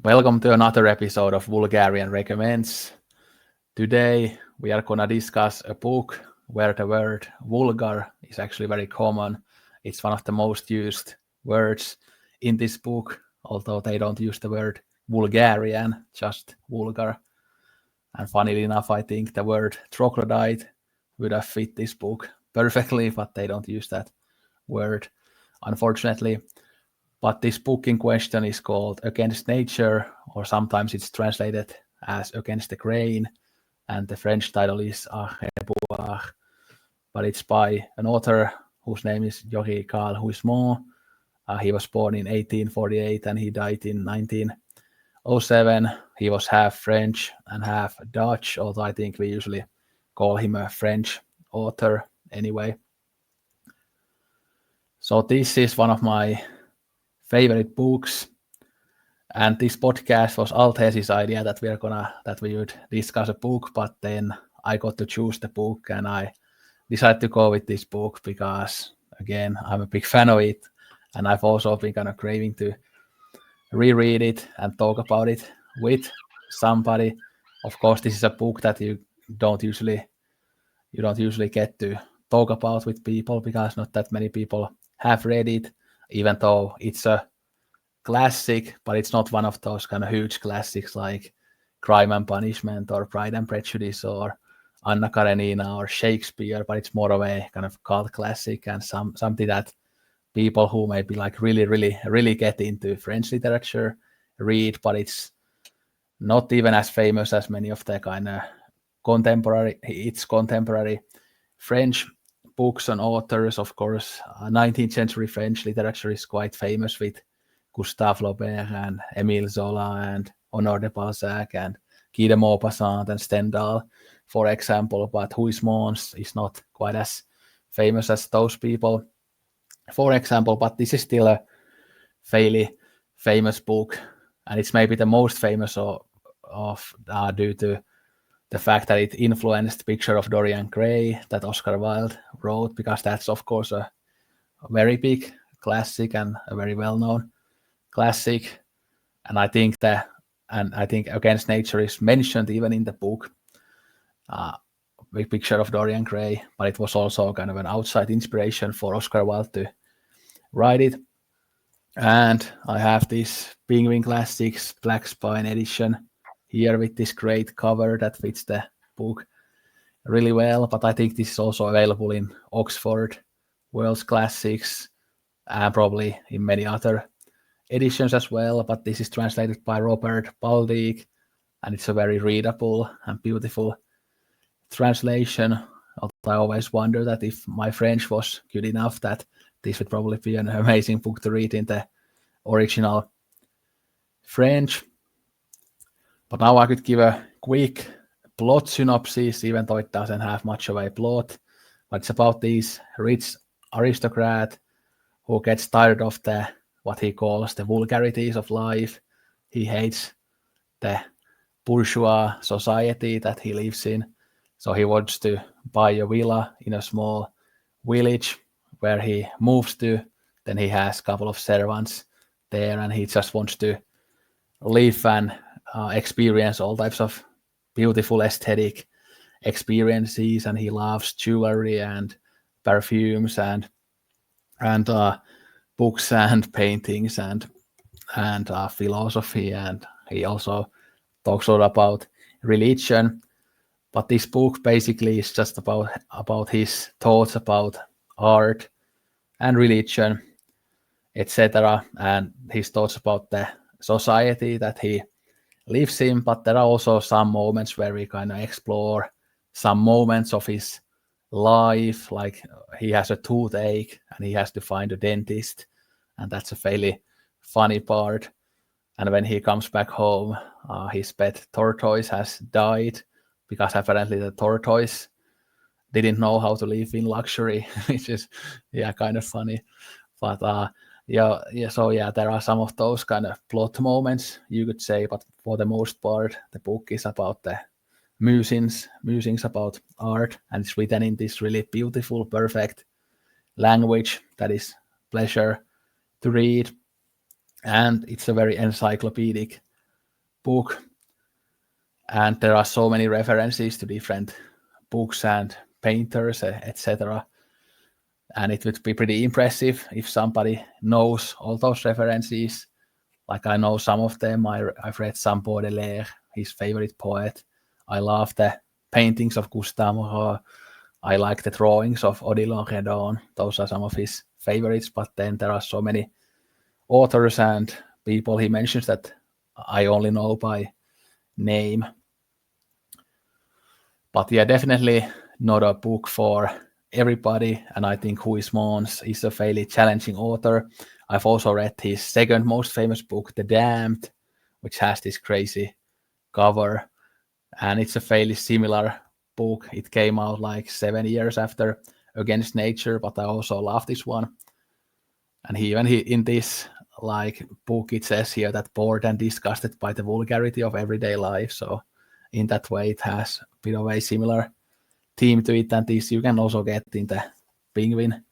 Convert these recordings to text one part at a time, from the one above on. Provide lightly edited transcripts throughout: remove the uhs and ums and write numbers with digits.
Welcome to another episode of Vulgarian Recommends. Today we are gonna discuss a book where the word vulgar is actually very common. It's one of the most used words in this book, although they don't use the word Vulgarian, just vulgar. And funnily enough, I think the word troglodyte would have fit this book perfectly, but they don't use that word, unfortunately. But this book in question is called Against Nature, or sometimes it's translated as Against the Grain, and the French title is Arreboir. But it's by an author whose name is Jory Carl Huisman. He was born in 1848 and he died in 1907. He was half French and half Dutch, although I think we usually call him a French author anyway. So this is one of my favorite books, and this podcast was Althes's idea that we would discuss a book, but then I got to choose the book and I decided to go with this book because, again, I'm a big fan of it, and I've also been kind of craving to reread it and talk about it with somebody. Of course, this is a book that you don't usually get to talk about with people because not that many people have read it, even though it's a classic, but it's not one of those kind of huge classics like Crime and Punishment or Pride and Prejudice or Anna Karenina or Shakespeare, but it's more of a kind of cult classic and something that people who maybe like really get into French literature read, but it's not even as famous as many of the kind of contemporary French books and authors. Of course, 19th century French literature is quite famous with Gustave Flaubert and Émile Zola and Honoré de Balzac and Guy de Maupassant and Stendhal, for example, but Huysmans is not quite as famous as those people, for example, but this is still a fairly famous book, and it's maybe the most famous due to the fact that it influenced Picture of Dorian Gray that Oscar Wilde wrote, because that's of course a very big classic and a very well-known classic. And I think Against Nature is mentioned even in the book, Picture of Dorian Gray, but it was also kind of an outside inspiration for Oscar Wilde to write it. And I have this Penguin Classics Black Spine edition here with this great cover that fits the book really well, but I think this is also available in Oxford World's Classics and probably in many other editions as well, but this is translated by Robert Baldick, and it's a very readable and beautiful translation. I always wonder that if my French was good enough, that this would probably be an amazing book to read in the original French. But now I could give a quick plot synopsis, even though it doesn't have much of a plot. But it's about this rich aristocrat who gets tired of what he calls the vulgarities of life. He hates the bourgeois society that he lives in. So he wants to buy a villa in a small village where he moves to. Then he has a couple of servants there, and he just wants to live and experience all types of beautiful aesthetic experiences. And he loves jewelry and perfumes and books and paintings and philosophy, and he also talks a lot about religion. But this book basically is just about his thoughts about art and religion, etc., and his thoughts about the society that he lives in. But there are also some moments where we kind of explore some moments of his life, like he has a toothache and he has to find a dentist, and that's a fairly funny part. And when he comes back home, his pet tortoise has died because apparently the tortoise didn't know how to live in luxury, which is kind of funny. But there are some of those kind of plot moments, you could say, but for the most part the book is about the musings about art, and it's written in this really beautiful, perfect language that is pleasure to read, and it's a very encyclopedic book, and there are so many references to different books and painters, etc. And it would be pretty impressive if somebody knows all those references. Like I know some of them. I've read some Baudelaire, his favorite poet. I love the paintings of Gustave Moreau. I like the drawings of Odilon Redon. Those are some of his favorites. But then there are so many authors and people he mentions that I only know by name. But yeah, definitely not a book for everybody. And I think Huis Mons is a fairly challenging author. I've also read his second most famous book, The Damned, which has this crazy cover. And it's a fairly similar book. It came out like 7 years after Against Nature, but I also love this one. And he in this like book, it says here that bored and disgusted by the vulgarity of everyday life. So in that way, it has a bit of a similar theme to it. And this you can also get in the Penguin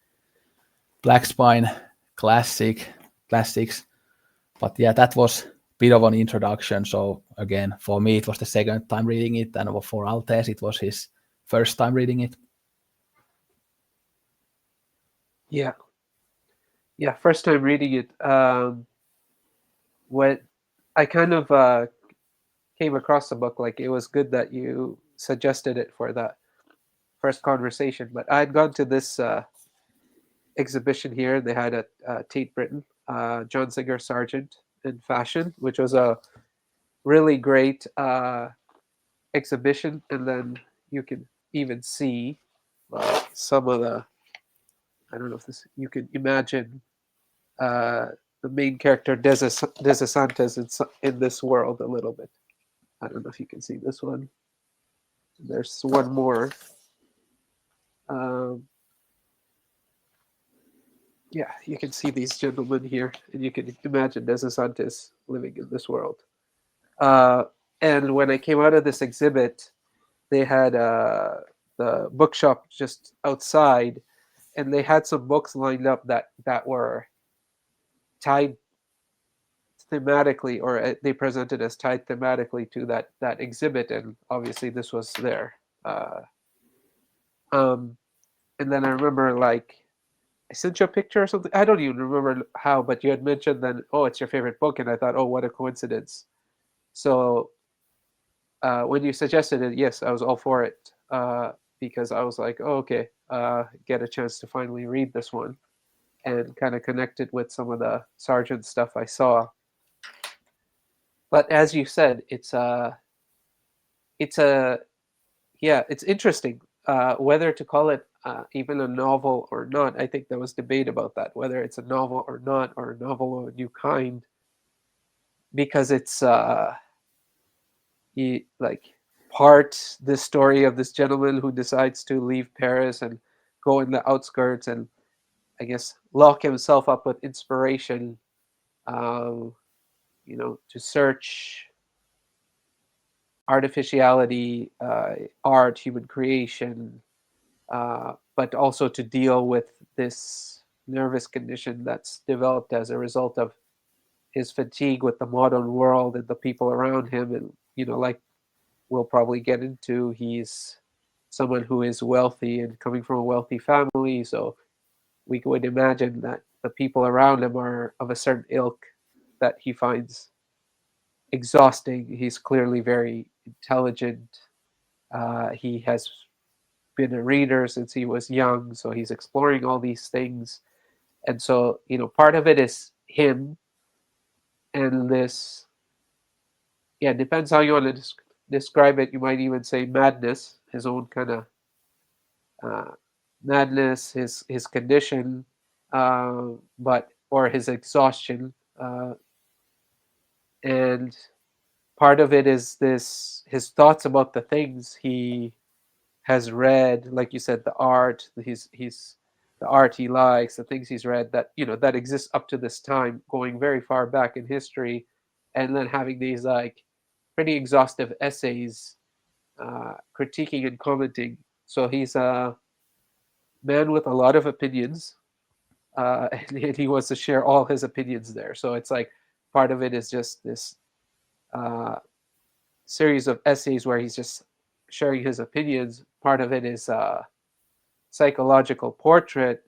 Black Spine classics. But yeah, that was a bit of an introduction. So again, for me, it was the second time reading it, and for Altes, it was his first time reading it. Yeah, yeah. First time reading it. When I kind of came across the book, like it was good that you suggested it for that first conversation. But I had gone to this exhibition here. They had at Tate Britain, John Singer Sargent in fashion, which was a really great exhibition. And then you can even see some of the, I don't know if this, you can imagine uh, the main character Desasantes in this world a little bit. I don't know if you can see this one. There's one more. Um, yeah, you can see these gentlemen here, and you can imagine Desasantes living in this world. Uh, and when I came out of this exhibit, they had the bookshop just outside, and they had some books lined up that were tied thematically, or they presented as tied thematically to that exhibit, and obviously this was there. Uh, um, and then I remember like I sent you a picture or something. I don't even remember how, but you had mentioned then, oh, it's your favorite book, and I thought, oh, what a coincidence. So when you suggested it, yes, I was all for it because I was like, oh, okay, get a chance to finally read this one and kind of connect it with some of the Sargent stuff I saw. But as you said, it's a yeah, it's interesting whether to call it even a novel or not. I think there was debate about that, whether it's a novel or not, or a novel of a new kind, because it's like part the story of this gentleman who decides to leave Paris and go in the outskirts and I guess lock himself up with inspiration, um, to search artificiality, art, human creation, but also to deal with this nervous condition that's developed as a result of his fatigue with the modern world and the people around him. And, like we'll probably get into, he's someone who is wealthy and coming from a wealthy family. So we would imagine that the people around him are of a certain ilk that he finds exhausting. He's clearly very intelligent. He has been a reader since he was young, so he's exploring all these things. And so, part of it is him and this, yeah, it depends how you want to describe it. You might even say madness, his own kind of uh, madness, his condition, but or his exhaustion, and part of it is this his thoughts about the things he has read, like you said, the art, he's the art he likes, the things he's read that that exists up to this time, going very far back in history, and then having these like pretty exhaustive essays critiquing and commenting. So he's a man with a lot of opinions, and he wants to share all his opinions there. So it's like part of it is just this uh, series of essays where he's just sharing his opinions. Part of it is psychological portrait.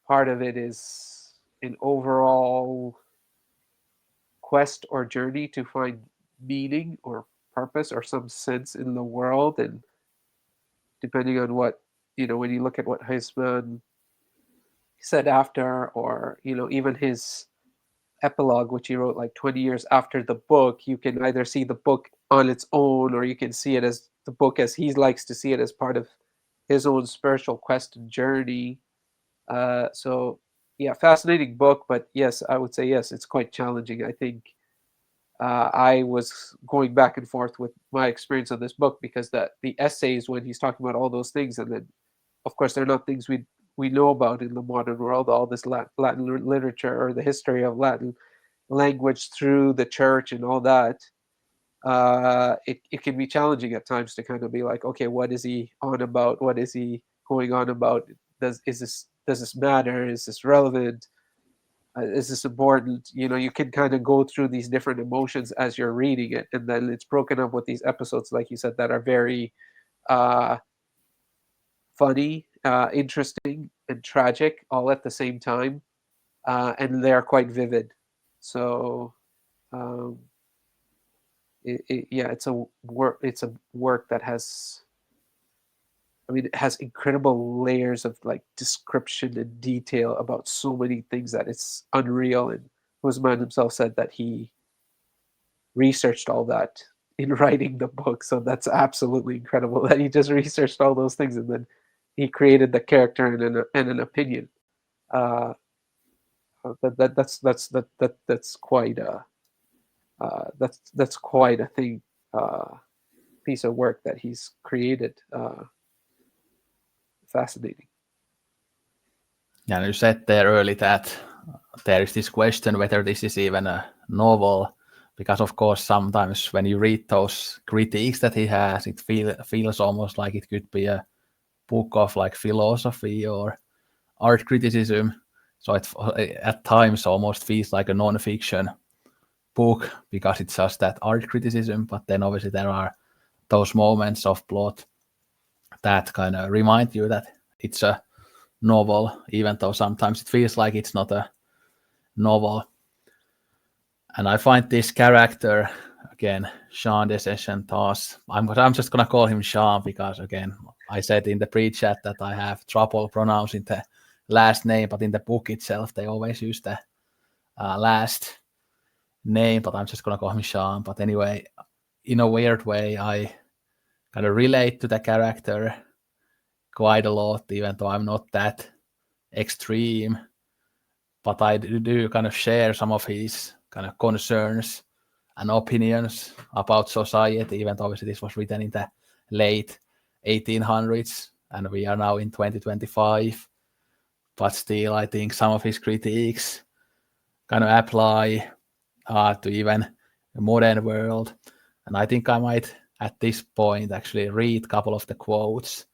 Part of it is an overall quest or journey to find meaning or purpose or some sense in the world. And depending on what, when you look at what Huysman said after, or, even his epilogue, which he wrote like 20 years after the book, you can either see the book on its own, or you can see it as the book as he likes to see it, as part of his own spiritual quest and journey. So, yeah, fascinating book, but yes, I would say yes, it's quite challenging. I think I was going back and forth with my experience on this book, because the essays, when he's talking about all those things, and then of course they're not things we know about in the modern world, all this Latin literature or the history of Latin language through the church and all that. It can be challenging at times to kind of be like, okay, what is he on about? What is he going on about? Does this matter? Is this relevant? Is this important? You can kind of go through these different emotions as you're reading it, and then it's broken up with these episodes, like you said, that are very uh, funny, interesting, and tragic all at the same time, and they are quite vivid. So, um, yeah, it's a work. It's a work that has. I mean, it has incredible layers of like description and detail about so many things that it's unreal. And Guzman himself said that he researched all that in writing the book. So that's absolutely incredible that he just researched all those things, and then he created the character and an opinion. Uh, that's quite that's quite a thing, piece of work that he's created. Fascinating. Yeah, and you said there early that there is this question whether this is even a novel, because of course sometimes when you read those critiques that he has, it feels almost like it could be a book of like philosophy or art criticism. So it at times almost feels like a non-fiction book because it's just that art criticism. But then obviously there are those moments of plot that kind of remind you that it's a novel, even though sometimes it feels like it's not a novel. And I find this character, again, Sean Descentas, I'm just going to call him Sean because, again, I said in the pre-chat that I have trouble pronouncing the last name, but in the book itself, they always use the last name, but I'm just going to call him Sean. But anyway, in a weird way, I kind of relate to the character quite a lot, even though I'm not that extreme. But I do kind of share some of his kind of concerns and opinions about society, even though obviously this was written in the late 1800s and we are now in 2025. But still, I think some of his critiques kind of apply to even the modern world. And I think I might, at this point, actually read a couple of the quotes,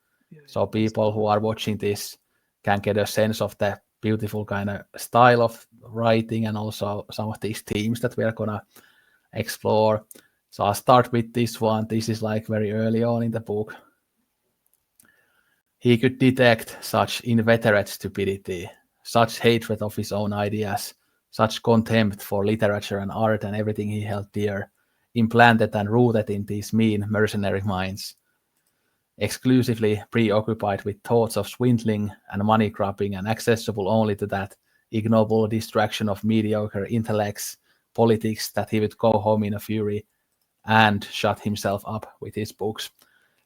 so people who are watching this can get a sense of the beautiful kind of style of writing and also some of these themes that we are going to explore. So I'll start with this one. This is like very early on in the book. He could detect such inveterate stupidity, such hatred of his own ideas, such contempt for literature and art and everything he held dear, implanted and rooted in these mean mercenary minds, exclusively preoccupied with thoughts of swindling and money grabbing and accessible only to that ignoble distraction of mediocre intellects, politics, that he would go home in a fury and shut himself up with his books.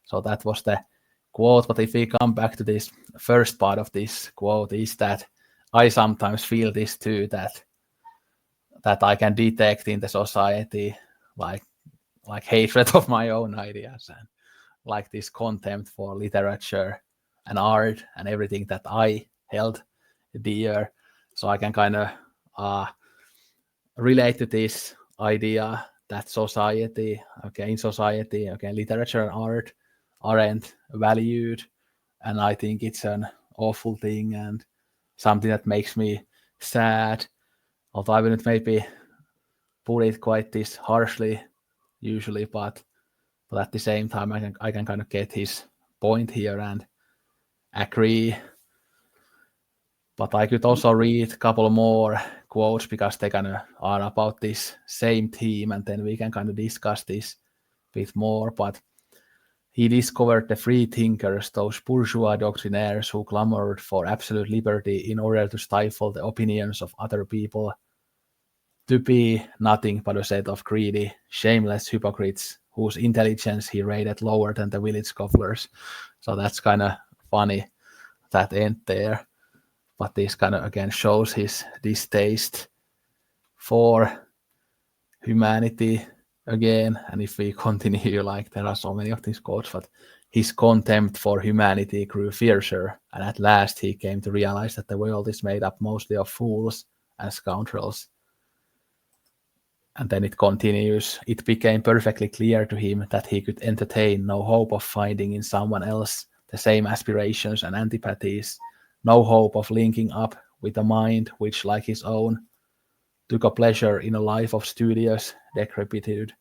So that was the quote. But if we come back to this first part of this quote, is that I sometimes feel this too, that I can detect in the society like hatred of my own ideas and like this contempt for literature and art and everything that I held dear. So I can kind of relate to this idea that in society, literature and art aren't valued. And I think it's an awful thing and something that makes me sad. Although I wouldn't maybe put it quite this harshly usually, but at the same time I can kind of get his point here and agree. But I could also read a couple more quotes because they kind of are about this same theme, and then we can kind of discuss this a bit more. But he discovered the free thinkers, those bourgeois doctrinaires who clamored for absolute liberty in order to stifle the opinions of other people, to be nothing but a set of greedy, shameless hypocrites whose intelligence he rated lower than the village cobblers. So that's kind of funny, that end there. But this kind of again shows his distaste for humanity again. And if we continue, like there are so many of these quotes, but his contempt for humanity grew fiercer, and at last he came to realize that the world is made up mostly of fools and scoundrels. And then it continues. It became perfectly clear to him that he could entertain no hope of finding in someone else the same aspirations and antipathies, no hope of linking up with a mind which, like his own, took a pleasure in a life of studious decrepitude,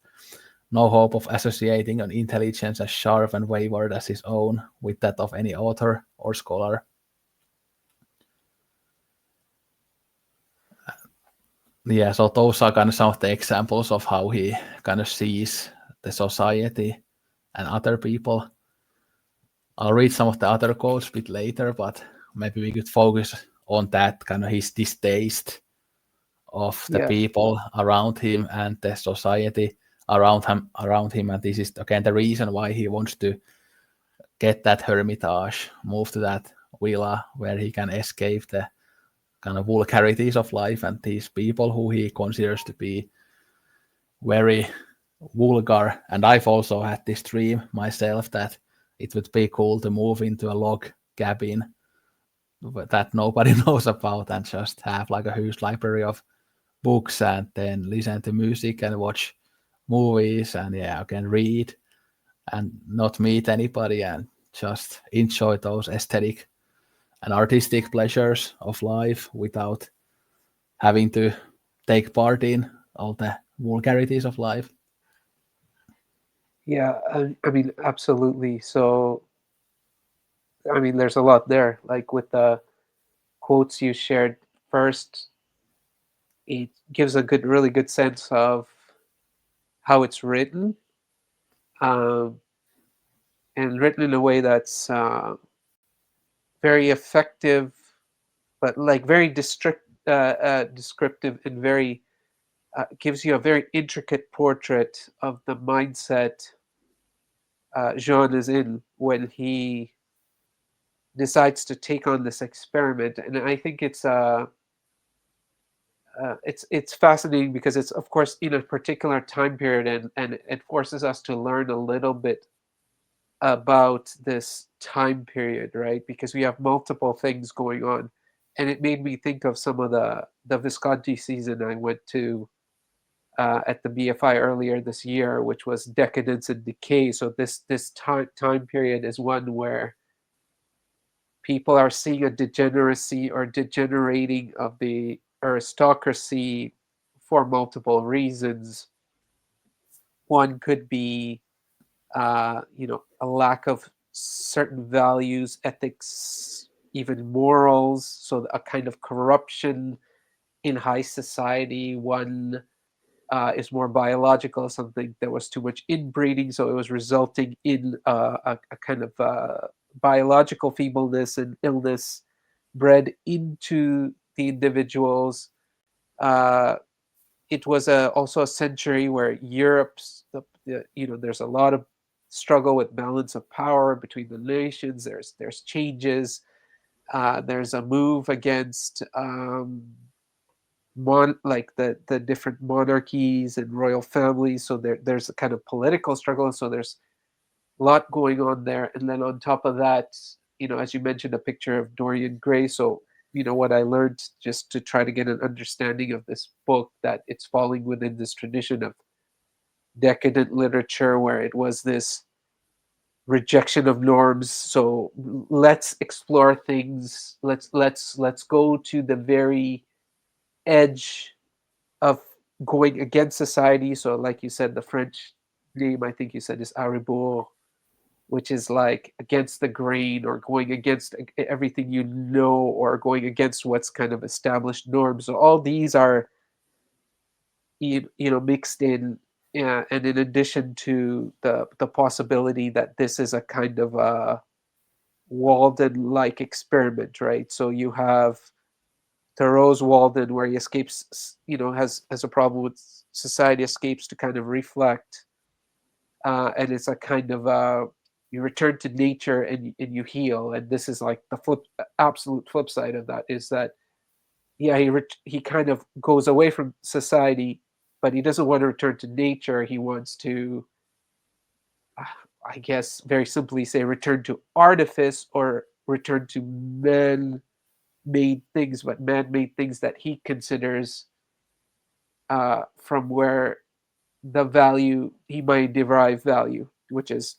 no hope of associating an intelligence as sharp and wayward as his own with that of any author or scholar. Yeah, so those are kind of some of the examples of how he kind of sees the society and other people. I'll read some of the other quotes a bit later, but maybe we could focus on that kind of his distaste of the Yeah, people around him and the society around him. And this is again the reason why he wants to get that hermitage, move to that villa where he can escape the kind of vulgarities of life and these people who he considers to be very vulgar. And I've also had this dream myself that it would be cool to move into a log cabin that nobody knows about and just have like a huge library of books and then listen to music and watch movies and yeah, I can read and not meet anybody and just enjoy those aesthetic and artistic pleasures of life without having to take part in all the vulgarities of life. yeah. I mean, absolutely. So, I mean, there's a lot there. Like with the quotes you shared first, it gives a good, really good sense of how it's written, um, and written in a way that's very effective, but like very descriptive and very gives you a very intricate portrait of the mindset Jean is in when he decides to take on this experiment. And I think it's fascinating because it's of course in a particular time period, and it forces us to learn a little bit about this time period, right? Because we have multiple things going on, and it made me think of some of the Visconti season I went to at the BFI earlier this year, which was decadence and decay. So this time period is one where people are seeing a degeneracy or degenerating of the aristocracy for multiple reasons. One could be, a lack of certain values, ethics, even morals. So a kind of corruption in high society. One is more biological, something there was too much inbreeding, so it was resulting in a kind of biological feebleness and illness bred into the individuals. Uh, it was also a century where Europe's, there's a lot of struggle with balance of power between the nations. There's changes. There's a move against like the different monarchies and royal families. So there's a kind of political struggle. So there's a lot going on there. And then on top of that, as you mentioned, a picture of Dorian Gray. So what I learned just to try to get an understanding of this book, that it's falling within this tradition of decadent literature where it was this rejection of norms. So let's explore things. Let's go to the very edge of going against society. So, like you said, the French name I think you said is Aribor, which is like against the grain or going against everything you know or going against what's kind of established norms. So all these are mixed in. Yeah, and in addition to the possibility that this is a kind of a Walden like experiment, right? So you have Thoreau's Walden, where he escapes, has a problem with society, escapes to kind of reflect, and it's a kind of you return to nature and you heal. And this is like the absolute flip side of that is that yeah, he kind of goes away from society, but he doesn't want to return to nature. He wants to, uh, I guess, very simply say, return to artifice or return to man-made things, but man-made things that he considers from where the value he might derive value, which is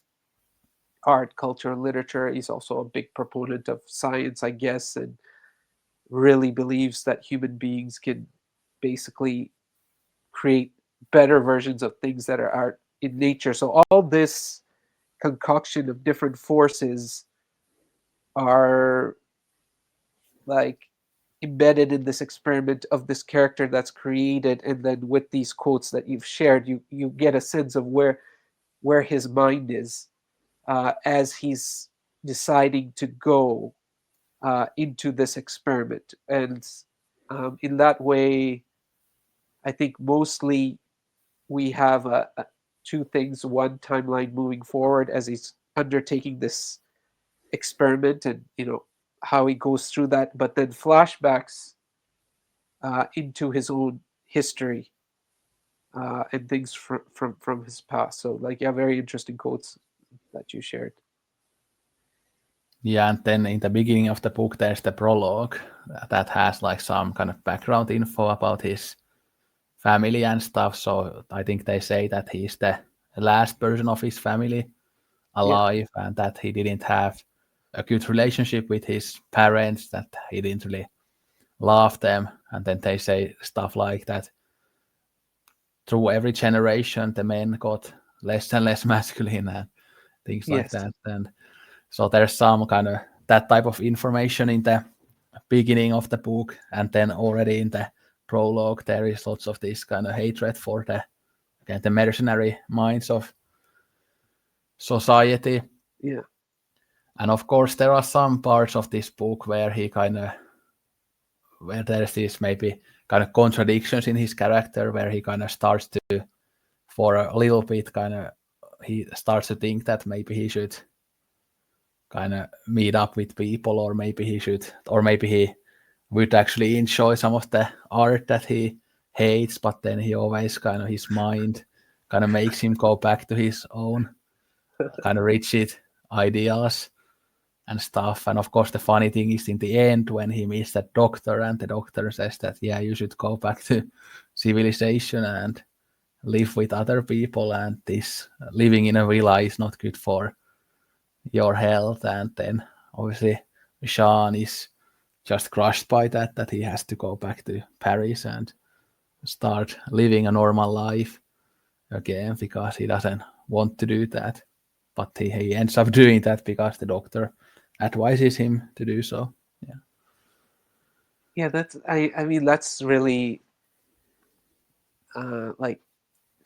art, culture, literature. He's also a big proponent of science, I guess, and really believes that human beings can basically create better versions of things that are art in nature. So all this concoction of different forces are like embedded in this experiment of this character that's created, and then with these quotes that you've shared, you get a sense of where his mind is as he's deciding to go into this experiment. And in that way, I think mostly we have two things: one, timeline moving forward as he's undertaking this experiment, and how he goes through that, but then flashbacks into his own history and things from his past. So, like, yeah, very interesting quotes that you shared. Yeah, and then in the beginning of the book, there's the prologue that has like some kind of background info about his family and stuff. So I think they say that he's the last person of his family Yeah. alive, and that he didn't have a good relationship with his parents, that he didn't really love them. And then they say stuff like that through every generation, the men got less and less masculine and things like Yes. that. And so there's some kind of that type of information in the beginning of the book, and then already in the prologue there is lots of this kind of hatred for the mercenary minds of society. Yeah. And of course there are some parts of this book where he kind of where there's this maybe kind of contradictions in his character, where he kind of starts to, for a little bit, kind of he starts to think that maybe he should kind of meet up with people, or maybe he should, or maybe he would actually enjoy some of the art that he hates, but then he always kind of his mind kind of makes him go back to his own kind of rigid ideals and stuff. And of course, the funny thing is in the end when he meets that doctor, and the doctor says that yeah, you should go back to civilization and live with other people, and this living in a villa is not good for your health. And then obviously Sean is just crushed by that he has to go back to Paris and start living a normal life again, because he doesn't want to do that. But he ends up doing that because the doctor advises him to do so. Yeah. Yeah, that's I mean that's really like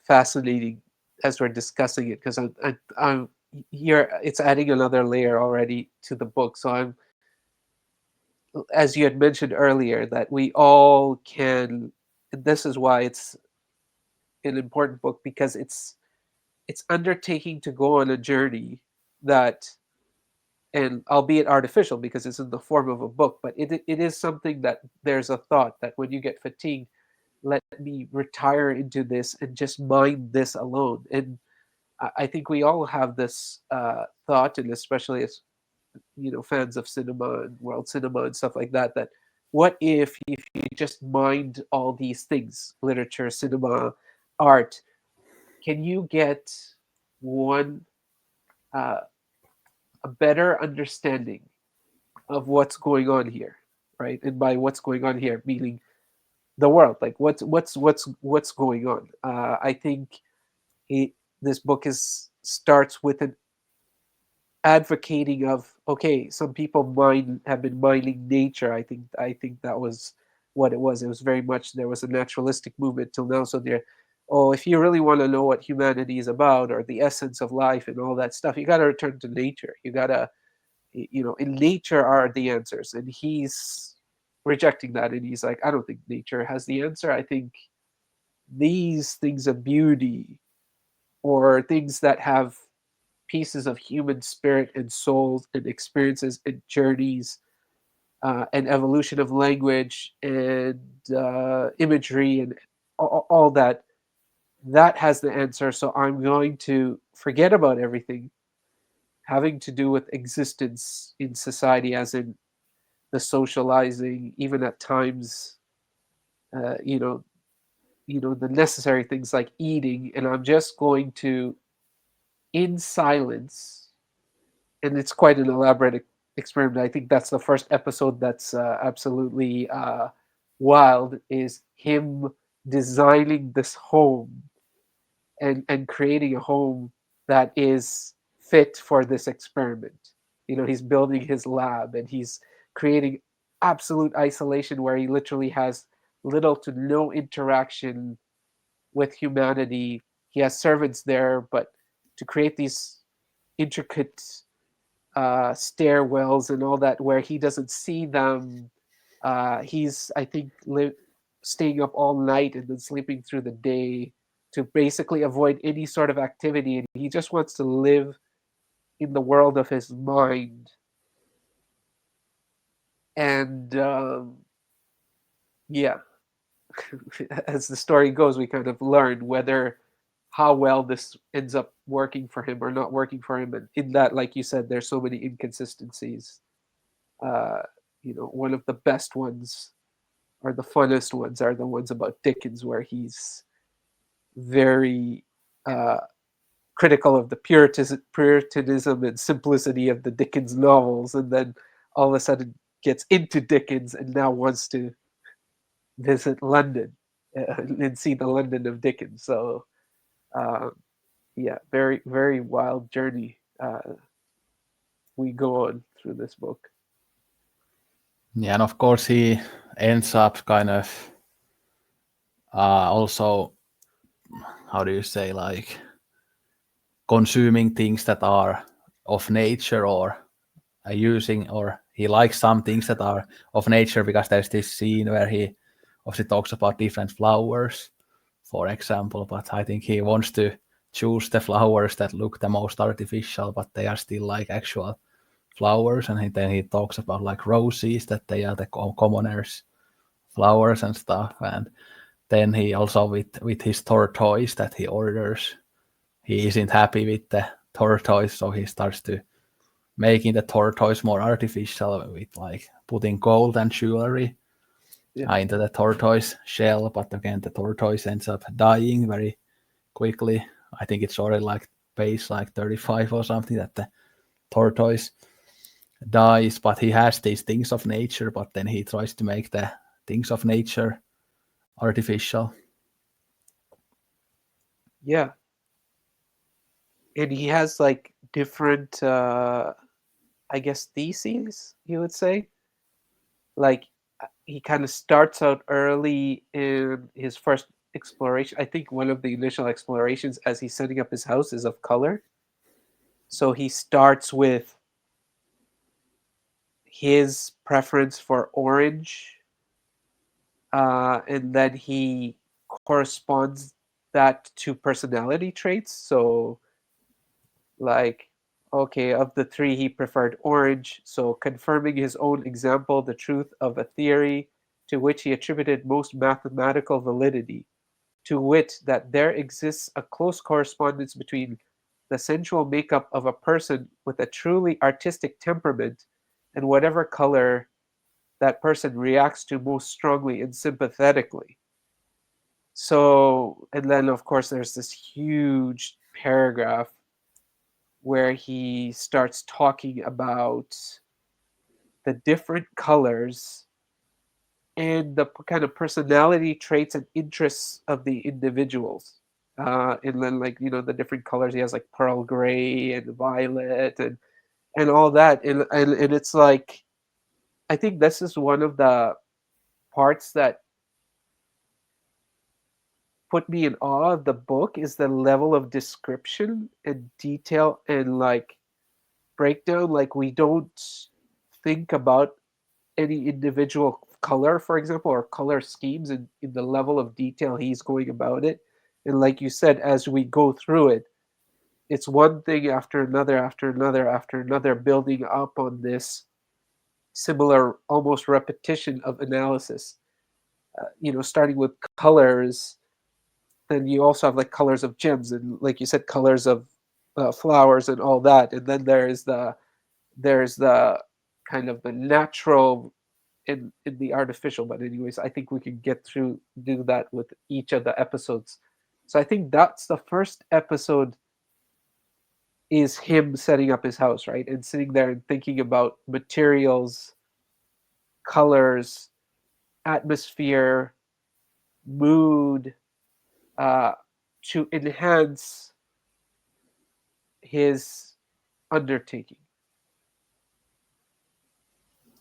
fascinating as we're discussing it, because I'm here. It's adding another layer already to the book. So I'm, as you had mentioned earlier, that we all can. And this is why it's an important book, because it's undertaking to go on a journey that, and albeit artificial because it's in the form of a book, but it is something that there's a thought that when you get fatigued, let me retire into this and just mind this alone. And I think we all have this thought, and especially as fans of cinema and world cinema and stuff like that, that what if you just mind all these things, literature, cinema, art, can you get one uh, a better understanding of what's going on here, right? And by what's going on here, meaning the world. Like what's going on. I think he this book is starts with an advocating of, okay, some people have been mining nature. I think that was what it was. It was very much, there was a naturalistic movement till now. So there, oh, if you really want to know what humanity is about or the essence of life and all that stuff, you got to return to nature. You got to, in nature are the answers. And he's rejecting that, and he's like, I don't think nature has the answer. I think these things of beauty, or things that have pieces of human spirit and souls and experiences and journeys, and evolution of language and imagery and all that, that has the answer. So I'm going to forget about everything having to do with existence in society, as in the socializing, even at times, uh, you know, the necessary things like eating, and I'm just going to, in silence, and it's quite an elaborate experiment. I think that's the first episode that's absolutely wild. Is him designing this home and creating a home that is fit for this experiment. He's building his lab, and he's creating absolute isolation where he literally has little to no interaction with humanity. He has servants there, but to create these intricate stairwells and all that where he doesn't see them. He's, I think, staying up all night and then sleeping through the day to basically avoid any sort of activity. And he just wants to live in the world of his mind. And yeah, as the story goes, we kind of learn whether how well this ends up working for him or not working for him. And in that, like you said, there's so many inconsistencies. Uh, one of the best ones, or the funnest ones, are the ones about Dickens, where he's very uh, critical of the puritanism and simplicity of the Dickens novels, and then all of a sudden gets into Dickens and now wants to visit London and see the London of Dickens. So, uh, yeah, very, very wild journey we go on through this book. Yeah, and of course he ends up kind of also, how do you say, like consuming things that are of nature, or using, or he likes some things that are of nature, because there's this scene where he obviously talks about different flowers, for example, but I think he wants to choose the flowers that look the most artificial, but they are still like actual flowers. And then he talks about like roses, that they are the commoners flowers and stuff. And then he also, with his tortoise that he orders, he isn't happy with the tortoise, so he starts to making the tortoise more artificial, with like putting gold and jewelry Yeah, into the tortoise shell. But again, the tortoise ends up dying very quickly. I think it's already like base like 35 or something that the tortoise dies. But he has these things of nature, but then he tries to make the things of nature artificial. yeah, and he has like different, I guess, theses, you would say. Like, he kind of starts out early in his first exploration. I think one of the initial explorations as he's setting up his house is of color. So he starts with his preference for orange, and then he corresponds that to personality traits. So, like, okay, of the three, he preferred orange. So, confirming his own example, the truth of a theory to which he attributed most mathematical validity, to wit, that there exists a close correspondence between the sensual makeup of a person with a truly artistic temperament and whatever color that person reacts to most strongly and sympathetically. So, and then of course, there's this huge paragraph where he starts talking about the different colors and the kind of personality traits and interests of the individuals. And then, like, the different colors he has, like pearl gray and violet and all that. And it's like, I think this is one of the parts that put me in awe of the book, is the level of description and detail and like breakdown. Like, we don't think about any individual color, for example, or color schemes in the level of detail he's going about it. And like you said, as we go through it, it's one thing after another, after another, after another, building up on this similar, almost repetition of analysis. Starting with colors, then you also have like colors of gems, and like you said, colors of flowers and all that. And then there's the kind of the natural in the artificial. But anyways, I think we can do that with each of the episodes. So I think that's the first episode, is him setting up his house, right, and sitting there and thinking about materials, colors, atmosphere, mood, uh, to enhance his undertaking.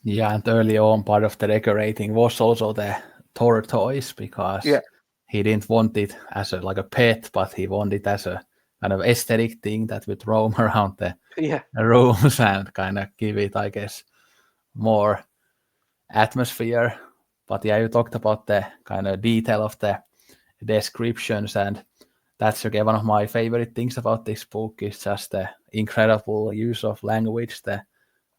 Yeah, and early on, part of the decorating was also the tortoise, because Yeah, he didn't want it as like a pet, but he wanted it as a kind of aesthetic thing that would roam around the yeah, rooms and kind of give it, I guess, more atmosphere. But yeah, you talked about the kind of detail of the descriptions, and that's again one of my favorite things about this book, is just the incredible use of language, the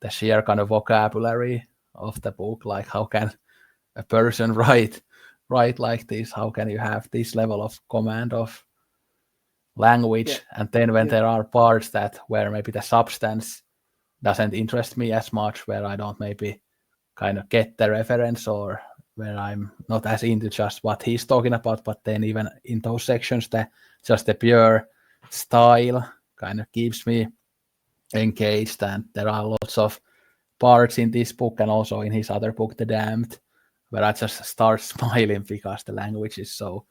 sheer kind of vocabulary of the book. Like, how can a person write like this? How can you have this level of command of yeah, language? And then when yeah, there are parts that where maybe the substance doesn't interest me as much, where I don't maybe kind of get the reference, or where I'm not as into just what he's talking about, but then even in those sections, the pure style kind of keeps me engaged. And there are lots of parts in this book and also in his other book, The Damned, where I just start smiling because the language is so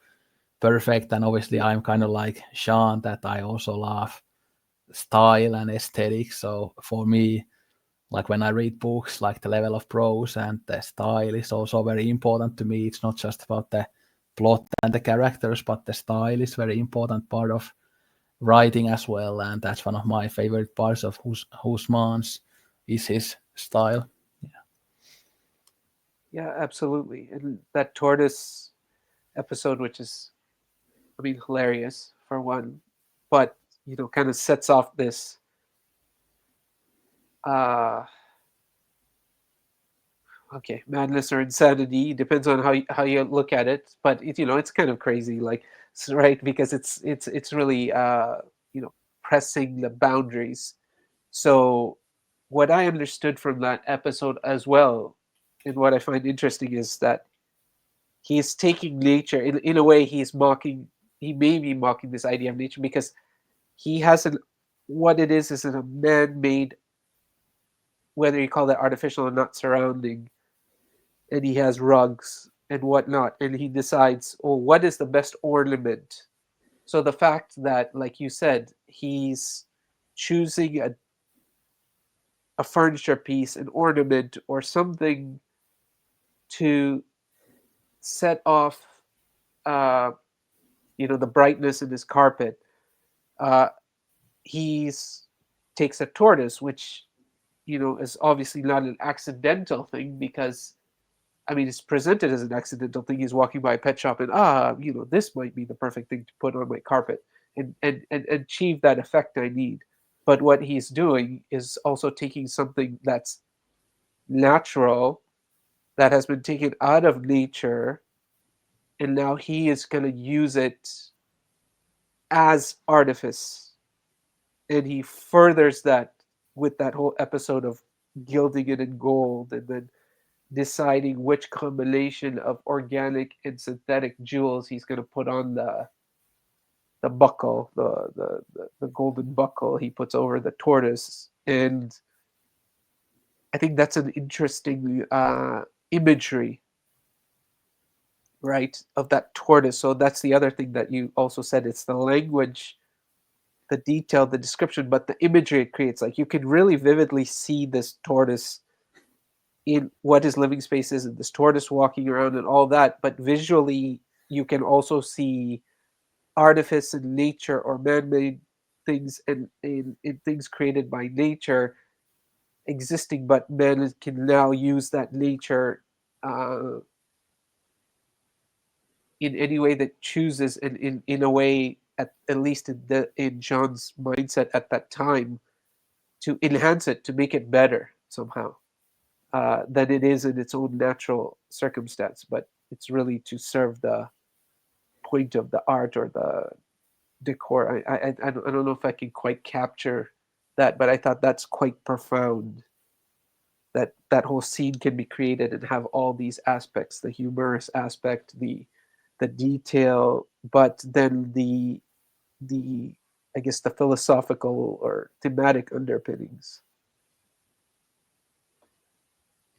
perfect. And obviously, yeah, I'm kind of like Sean, that I also love style and aesthetics. So for me, like when I read books, like the level of prose and the style is also very important to me. It's not just about the plot and the characters, but the style is very important part of writing as well. And that's one of my favorite parts of Husman's, is his style. yeah, absolutely. And that tortoise episode, which is, I mean, hilarious for one, but kind of sets off this uh okay, madness or insanity, depends on how you look at it. But it's kind of crazy, like, right, because it's really you know pressing the boundaries. So what I understood from that episode as well, and what I find interesting, is that he's taking nature in a way. He may be mocking this idea of nature, because he has an what it is a man-made, whether you call that artificial or not, surrounding, and he has rugs and whatnot, and he decides, oh, what is the best ornament. So the fact that, like you said, he's choosing a furniture piece, an ornament, or something to set off, uh, the brightness in his carpet. Uh, he's takes a tortoise, which is obviously not an accidental thing, because I mean, it's presented as an accidental thing. He's walking by a pet shop and, this might be the perfect thing to put on my carpet, and achieve that effect I need. But what he's doing is also taking something that's natural, that has been taken out of nature, and now he is going to use it as artifice. And he furthers that with that whole episode of gilding it in gold, and then deciding which combination of organic and synthetic jewels he's going to put on the buckle, the golden buckle he puts over the tortoise. And I think that's an interesting imagery right, of that tortoise. So that's the other thing that you also said. It's the language, the detail, the description, but the imagery it creates. Like you can really vividly see this tortoise in what his living space is, and this tortoise walking around and all that. But visually, you can also see artifice in nature or man-made things and in things created by nature existing, but man can now use that nature uh, in any way that chooses, and in a way at least in John's mindset at that time, to enhance it, to make it better somehow than it is in its own natural circumstance. But it's really to serve the point of the art or the decor. I don't know if I can quite capture that, but I thought that's quite profound. That whole scene can be created and have all these aspects: the humorous aspect, the detail, but then the I guess the philosophical or thematic underpinnings.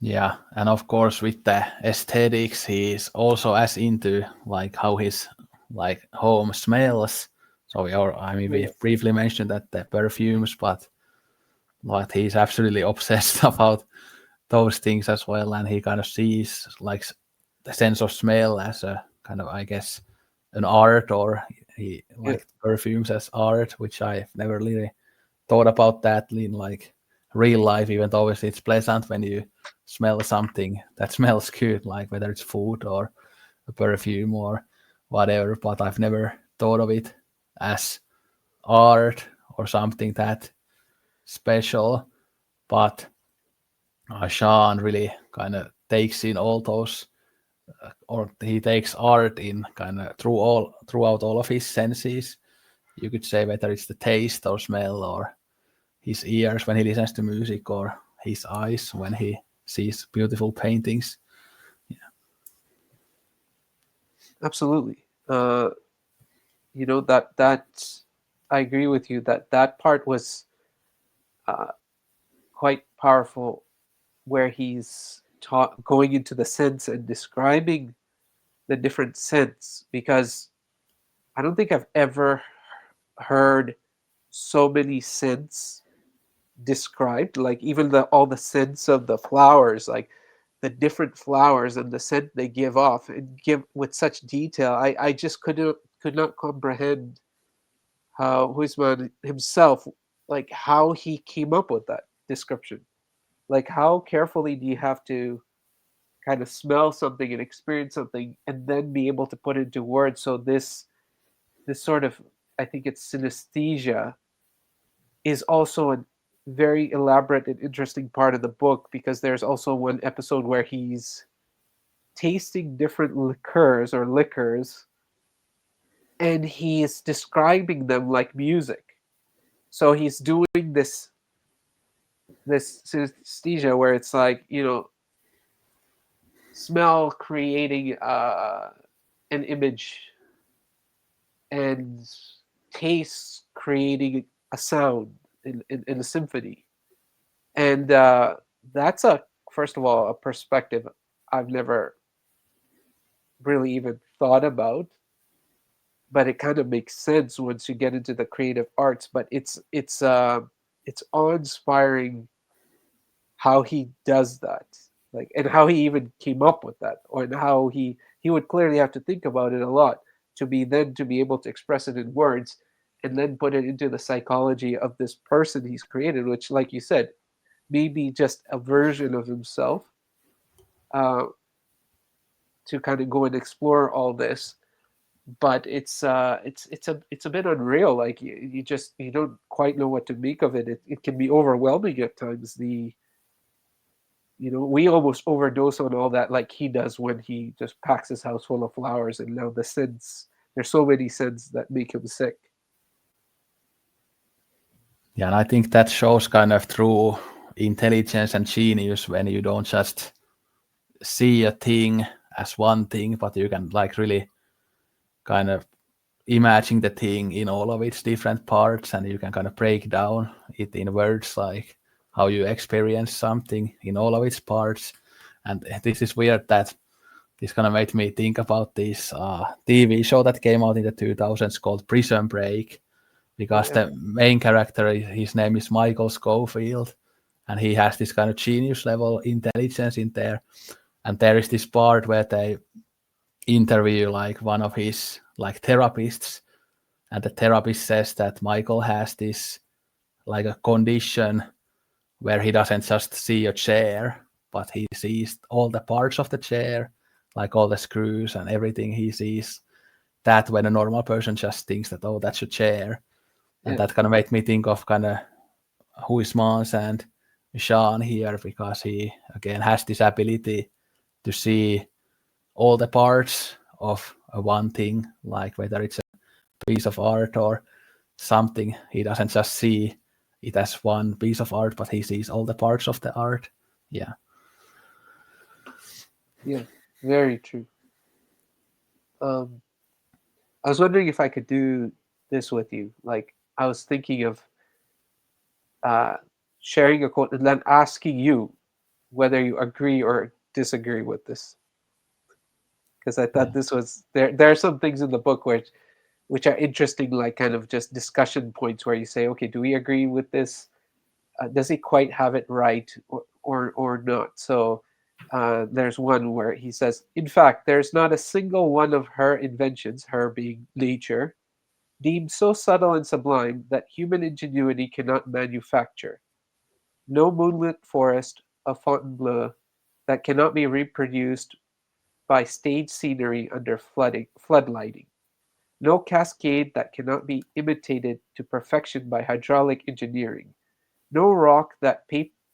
Yeah, and of course with the aesthetics, he is also as into like how his like home smells. So I mean, we Yeah, briefly mentioned that the perfumes, but he's absolutely obsessed about those things as well, and he kind of sees like the sense of smell as a kind of, I guess, an art, or he yeah, liked perfumes as art, which I've never really thought about that in like real life, even though obviously it's pleasant when you smell something that smells good, like whether it's food or a perfume or whatever. But I've never thought of it as art or something that special. But Sean really kind of takes in all those, or he takes art in kind of throughout all of his senses. You could say whether it's the taste or smell, or his ears when he listens to music, or his eyes when he sees beautiful paintings. absolutely. Uh, that I agree with you that that part was uh, quite powerful, where he's going into the sense and describing the different scents, because I don't think I've ever heard so many scents described, like even the all the scents of the flowers, like the different flowers and the scent they give off and give with such detail. I just could not comprehend how Huisman himself, like how he came up with that description. Like how carefully do you have to kind of smell something and experience something and then be able to put it into words? So this sort of, I think it's synesthesia, is also a very elaborate and interesting part of the book, because there's also one episode where he's tasting different liquors and he's describing them like music. So he's doing this synesthesia where it's like, smell creating an image, and taste creating a sound in a symphony. And that's a first of all a perspective I've never really even thought about, but it kind of makes sense once you get into the creative arts. But it's awe-inspiring how he does that, like, and how he even came up with that, or and how he would clearly have to think about it a lot to be able to express it in words, and then put it into the psychology of this person he's created, which, like you said, maybe just a version of himself, uh, to kind of go and explore all this. But it's a bit unreal. Like you just you don't quite know what to make of it. It can be overwhelming at times. We almost overdose on all that, like he does when he just packs his house full of flowers, and now the scents. There's so many scents that make him sick. Yeah, and I think that shows kind of true intelligence and genius when you don't just see a thing as one thing, but you can like really kind of imagine the thing in all of its different parts, and you can kind of break down it in words, like how you experience something in all of its parts. And this is weird that this kind of made me think about this TV show that came out in the 2000s called Prison Break, Oh because yeah, the main character, his name is Michael Scofield, and he has this kind of genius level intelligence in there. And there is this part where they interview like one of his like therapists, and the therapist says that Michael has this like a condition where he doesn't just see a chair, but he sees all the parts of the chair, like all the screws and everything. He sees that when a normal person just thinks that, oh, that's a chair. And yeah, that kind of made me think of kind of Huismans and Sean here, because he again has this ability to see all the parts of one thing, like whether it's a piece of art or something. He doesn't just see it as one piece of art, but he sees all the parts of the art. Yeah. yeah. Very true. Um, I was wondering if I could do this with you. Like, I was thinking of uh, sharing a quote and then asking you whether you agree or disagree with this. Because I Yeah. thought this was there. There are some things in the book which are interesting, like kind of just discussion points where you say, okay, do we agree with this? Does he quite have it right, or not? So there's one where he says, in fact, there's not a single one of her inventions, her being nature, deemed so subtle and sublime that human ingenuity cannot manufacture. No moonlit forest of Fontainebleau that cannot be reproduced by stage scenery under floodlighting. No cascade that cannot be imitated to perfection by hydraulic engineering. No rock that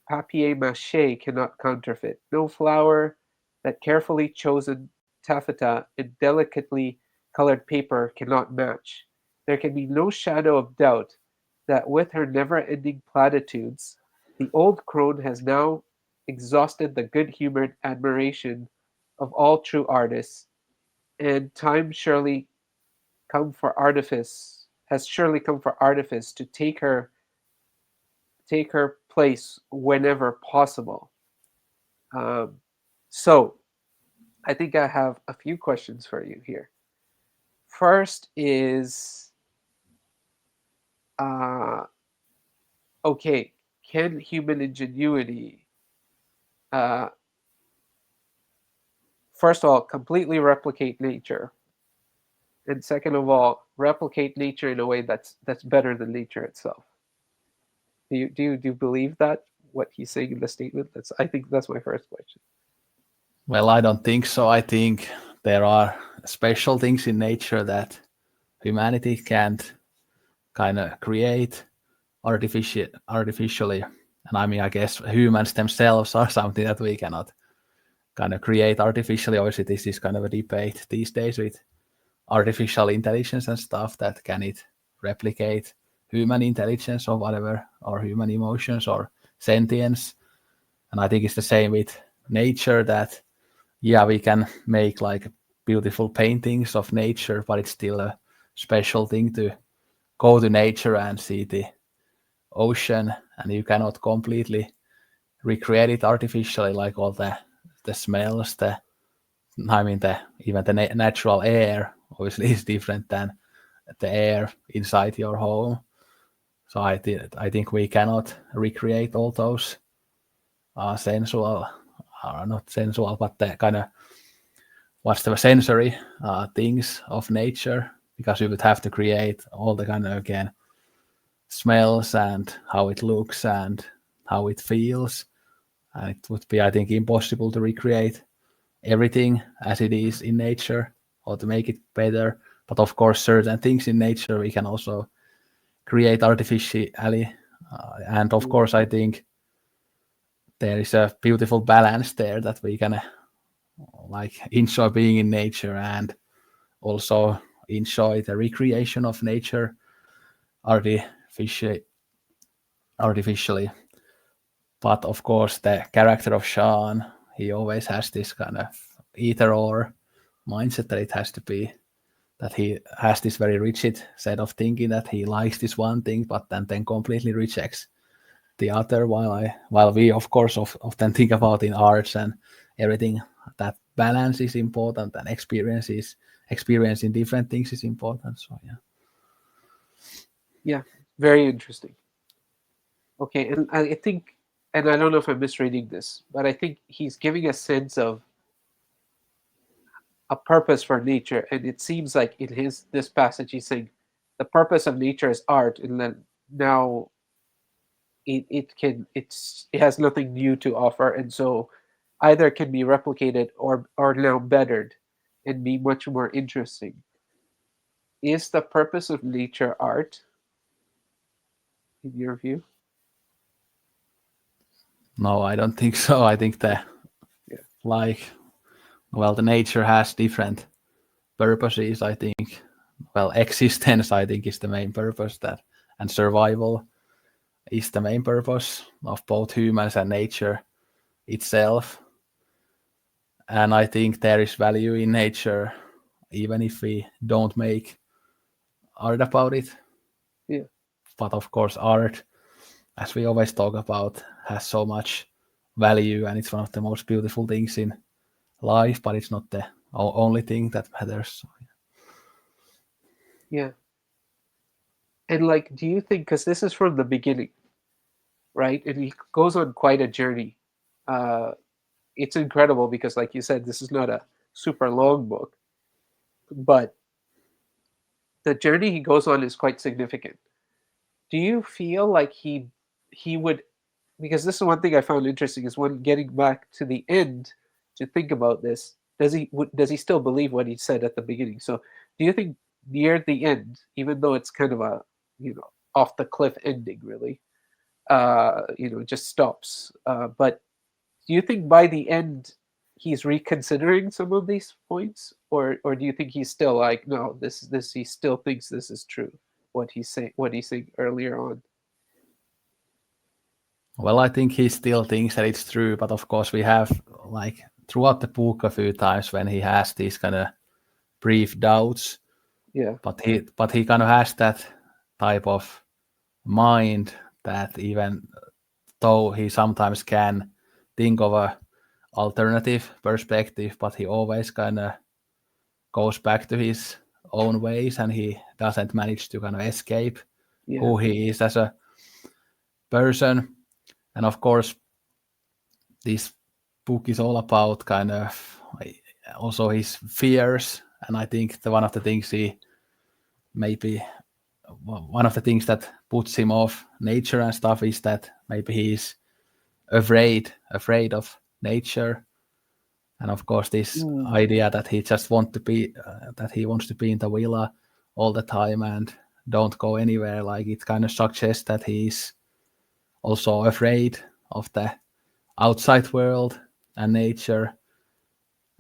papier mache cannot counterfeit. No flower that carefully chosen taffeta and delicately colored paper cannot match. There can be no shadow of doubt that with her never ending platitudes, the old crone has now exhausted the good humored admiration of all true artists, and time surely come for artifice has surely come for artifice to take her place whenever possible. Um, so I think I have a few questions for you here. First is, uh, okay, can human ingenuity, uh, first of all, completely replicate nature? And second of all, replicate nature in a way that's better than nature itself. Do you believe that, what he's saying in the statement? I think that's my first question. Well, I don't think so. I think there are special things in nature that humanity can't kind of create artificially. And I mean, I guess humans themselves are something that we cannot kind of create artificially. Obviously, this is kind of a debate these days with artificial intelligence and stuff, that can it replicate human intelligence or whatever, or human emotions or sentience. And I think it's the same with nature, that yeah, we can make like beautiful paintings of nature, but it's still a special thing to go to nature and see the ocean, and you cannot completely recreate it artificially, like all the smells, the I mean the even the natural air obviously is different than the air inside your home. So I think we cannot recreate all those sensual, not sensual, but the kind of what's the sensory things of nature, because we would have to create all the kind of again smells and how it looks and how it feels. And it would be, I think, impossible to recreate everything as it is in nature or to make it better. But of course, certain things in nature we can also create artificially. And of Mm, course, I think there is a beautiful balance there, that we can like enjoy being in nature and also enjoy the recreation of nature artificially. artificially. But of course, the character of Sean, he always has this kind of either or mindset, that it has to be that he has this very rigid set of thinking, that he likes this one thing, but then completely rejects the other. While we of course often think about in arts and everything, that balance is important, and experiencing different things is important. So yeah. Yeah, very interesting. Okay, and I think, and I don't know if I'm misreading this, but I think he's giving a sense of a purpose for nature, and it seems like in his this passage he's saying the purpose of nature is art, and then now it has nothing new to offer, and so either can be replicated or now bettered and be much more interesting. Is the purpose of nature art, in your view? No, I don't think so. I think that Yeah, like well, the nature has different purposes. I think well, existence I think is the main purpose, that and survival is the main purpose of both humans and nature itself. And I think there is value in nature, even if we don't make art about it. yeah, But of course, art, as we always talk about, has so much value, and it's one of the most beautiful things in life. But it's not the only thing that matters. yeah. And like, do you think, because this is from the beginning, right? And he goes on quite a journey. Uh, it's incredible because, like you said, this is not a super long book, but the journey he goes on is quite significant. Do you feel like he would, because this is one thing I found interesting is when getting back to the end to think about this, does he still believe what he said at the beginning? So do you think near the end, even though it's kind of a, off the cliff ending really, it just stops, but do you think by the end he's reconsidering some of these points, or do you think he's still like, no, this he still thinks this is true, what he's saying earlier on? Well, I think he still thinks that it's true, but of course, we have like throughout the book a few times when he has these kind of brief doubts, Yeah, but he kind of has that type of mind that even though he sometimes can think of a alternative perspective, but he always kind of goes back to his own ways, and he doesn't manage to kind of escape yeah, who he is as a person. And of course, this book is all about kind of also his fears. And I think one of the things maybe one of the things that puts him off nature and stuff is that maybe he's afraid of nature. And of course, this mm, idea that he just that he wants to be in the villa all the time and don't go anywhere, like it kind of suggests that he's also afraid of the outside world and nature.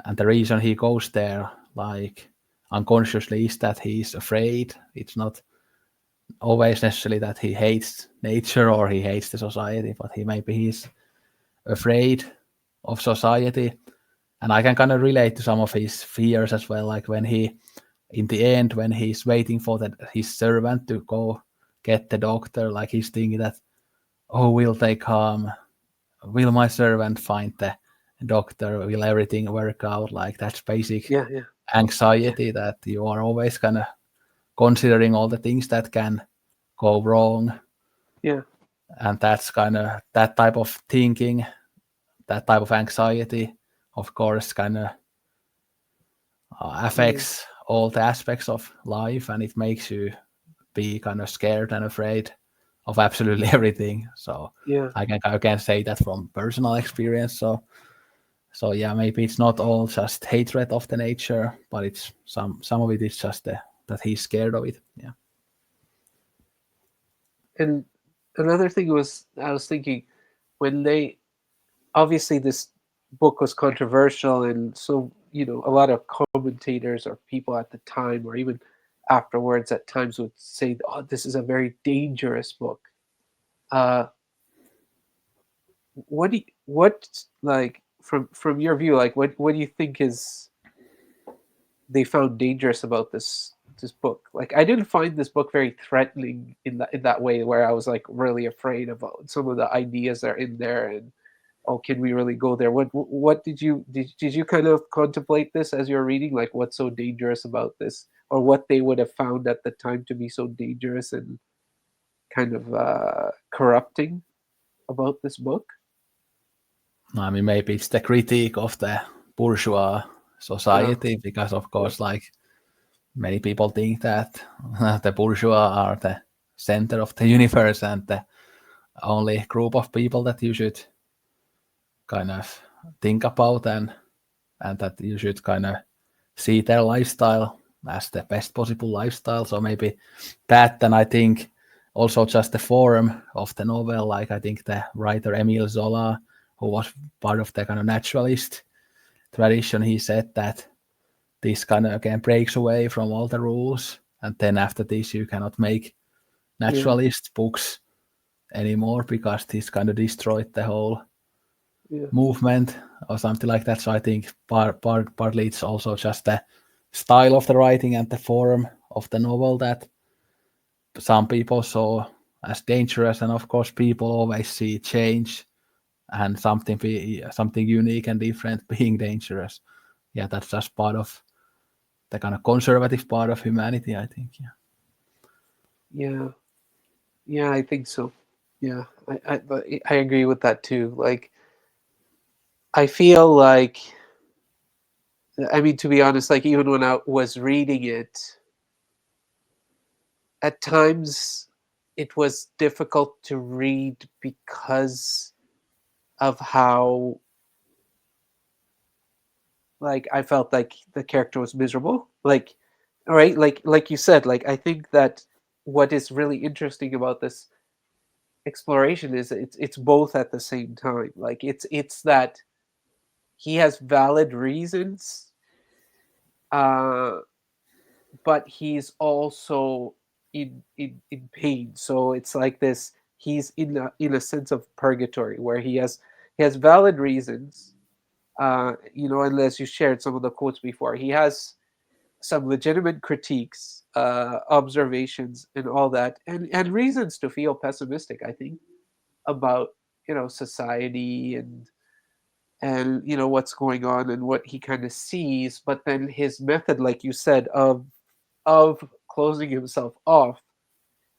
And the reason he goes there, like unconsciously, is that he's afraid. It's not always necessarily that he hates nature or he hates the society, but he's afraid of society. And I can kind of relate to some of his fears as well, like when he in the end when he's waiting for his servant to go get the doctor, like he's thinking that, oh, will they come, will my servant find the doctor, will everything work out, like that's basic yeah, yeah, yeah, anxiety that you are always kind of considering all the things that can go wrong. yeah, And that's kind of that type of thinking, that type of anxiety, of course, kind of yeah, affects all the aspects of life, and it makes you be kind of scared and afraid of absolutely everything. So yeah, I can say that from personal experience. So yeah, maybe it's not all just hatred of the nature, but it's some of it is just that he's scared of it. Yeah. and another thing was I was thinking when they obviously this book was controversial, and so a lot of commentators or people at the time or even afterwards at times would say, oh, this is a very dangerous book. uh what, like, from your view, like what do you think is they found dangerous about this book? Like, I didn't find this book very threatening in that way where I was like really afraid about some of the ideas that are in there, and oh, can we really go there? What did you kind of contemplate this as you're reading? Like, what's so dangerous about this, or what they would have found at the time to be so dangerous and kind of corrupting about this book? I mean, maybe it's the critique of the bourgeois Yeah, society, because of yeah, course, like many people think that the bourgeois are the center of the universe and the only group of people that you should kind of think about, and that you should kind of see their lifestyle as the best possible lifestyle. So maybe that, and I think also just the form of the novel. Like I think the writer Emile Zola, who was part of the kind of naturalist tradition, he said that this kind of again breaks away from all the rules, and then after this you cannot make yeah, naturalist books anymore because this kind of destroyed the whole yeah, movement or something like that. So I think partly it's also just the style of the writing and the form of the novel that some people saw as dangerous, and of course people always see change and something unique and different being dangerous. Yeah, that's just part of the kind of conservative part of humanity, I think. Yeah. yeah, yeah. I think so. Yeah, I agree with that too. Like, I feel like, I mean, to be honest, like even when I was reading it, at times it was difficult to read because of how, like, I felt like the character was miserable. Like, all right, like you said, like I think that what is really interesting about this exploration is it's both at the same time. Like it's that he has valid reasons, uh, but he's also in pain. So it's like this. He's in a sense of purgatory where he has valid reasons. You know, and as you shared some of the quotes before, he has some legitimate critiques, observations, and all that, and reasons to feel pessimistic. I think about, you know, society and you know what's going on and what he kind of sees, but then his method, like you said, of closing himself off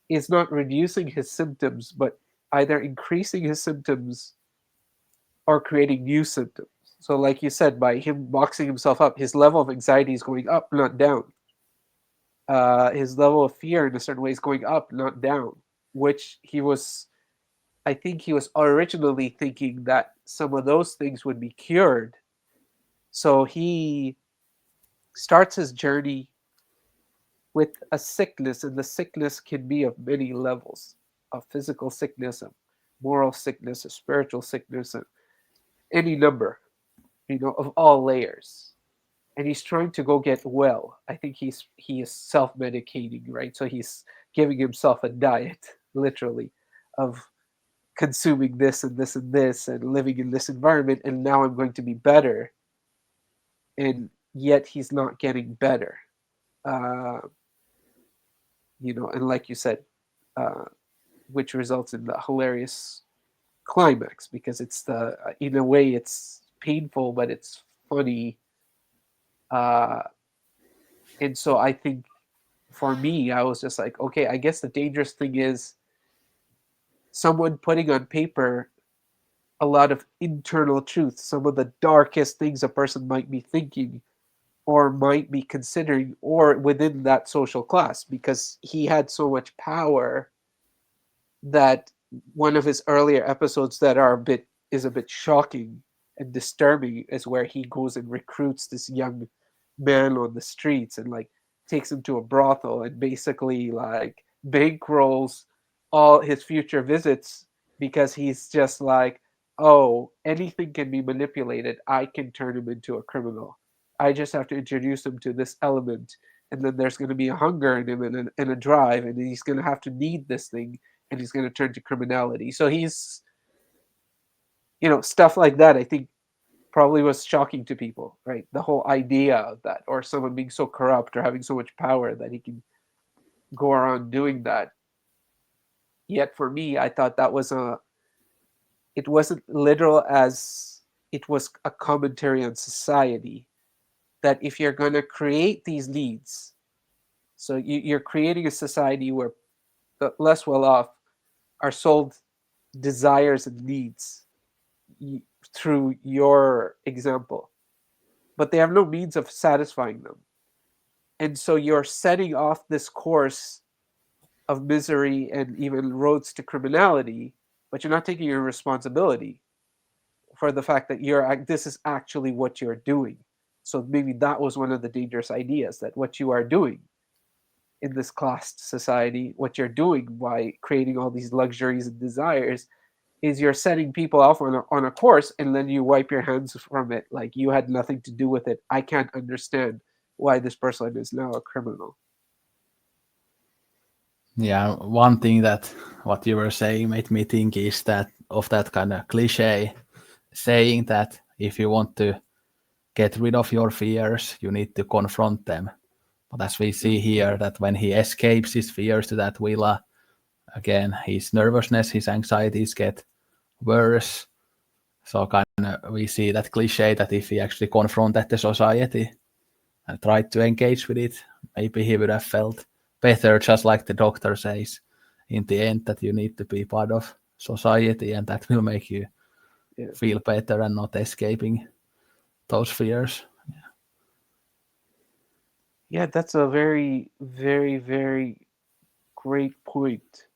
is not reducing his symptoms, but either increasing his symptoms or creating new symptoms. So, like you said, by him boxing himself up, his level of anxiety is going up, not down. His level of fear in a certain way is going up, not down, which he was, I think he was originally thinking that some of those things would be cured. So he starts his journey with a sickness, and the sickness can be of many levels: a physical sickness, a moral sickness, a spiritual sickness, any number, you know, of all layers. And he's trying to go get well. I think he is self-medicating, right? So he's giving himself a diet, literally, of consuming this and this and this and living in this environment, and now I'm going to be better. And yet he's not getting better. Uh, you know, and like you said, uh, which results in the hilarious climax because it's the, in a way it's painful but it's funny. uh and so I think for me I was just like, okay, I guess the dangerous thing is someone putting on paper a lot of internal truth, some of the darkest things a person might be thinking or might be considering, or within that social class, because he had so much power that one of his earlier episodes that are a bit is a bit shocking and disturbing is where he goes and recruits this young man on the streets and like takes him to a brothel and basically like bankrolls all his future visits because he's just like, oh, anything can be manipulated, I can turn him into a criminal, I just have to introduce him to this element, and then there's going to be a hunger in him and a drive, and he's going to have to need this thing, and he's going to turn to criminality. So he's, you know, stuff like that. I think probably was shocking to people, right? The whole idea of that, or someone being so corrupt or having so much power that he can go around doing that. Yet for me, I thought that was it wasn't literal as it was a commentary on society, that if you're going to create these needs, so you're creating a society where the less well off are sold desires and needs through your example, but they have no means of satisfying them. And so you're setting off this course of misery and even roads to criminality, but you're not taking your responsibility for the fact that this is actually what you're doing. So maybe that was one of the dangerous ideas, that what you are doing in this classed society, what you're doing by creating all these luxuries and desires, is you're setting people off on a course, and then you wipe your hands from it, like you had nothing to do with it. I can't understand why this person is now a criminal. Yeah, one thing that what you were saying made me think is that of that kind of cliche saying that if you want to get rid of your fears, you need to confront them. But as we see here, that when he escapes his fears to that villa, again, his nervousness, his anxieties get worse. So kind of we see that cliche that if he actually confronted the society and tried to engage with it, maybe he would have felt better, just like the doctor says in the end, that you need to be part of society and that will make you Yeah, feel better and not escaping those fears. yeah, that's a very, very, very great point.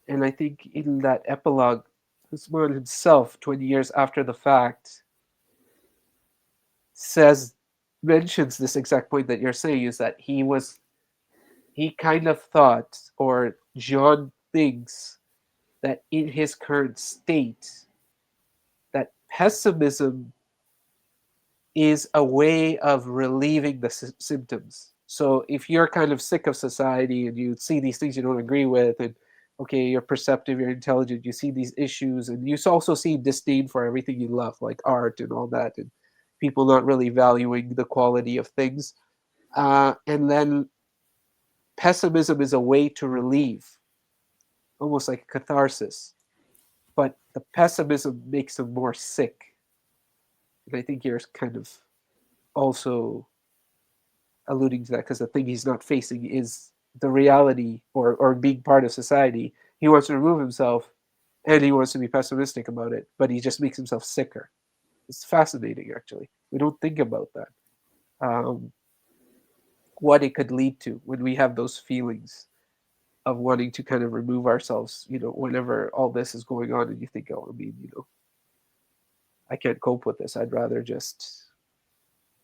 And I think in that epilogue, Usman himself, 20 years after the fact, says mentions this exact point that you're saying, is that he kind of thought, or John thinks, that in his current state, that pessimism is a way of relieving the symptoms. So if you're kind of sick of society and you see these things you don't agree with, and okay, you're perceptive, you're intelligent, you see these issues, and you also see disdain for everything you love, like art and all that, and people not really valuing the quality of things. And then pessimism is a way to relieve, almost like catharsis. But the pessimism makes them more sick. And I think you're kind of also alluding to that, because the thing he's not facing is the reality, or being part of society. He wants to remove himself, and he wants to be pessimistic about it, but he just makes himself sicker. It's fascinating, actually. We don't think about that. Um, what it could lead to when we have those feelings of wanting to kind of remove ourselves, whenever all this is going on, and you think, oh, I mean, I can't cope with this. I'd rather just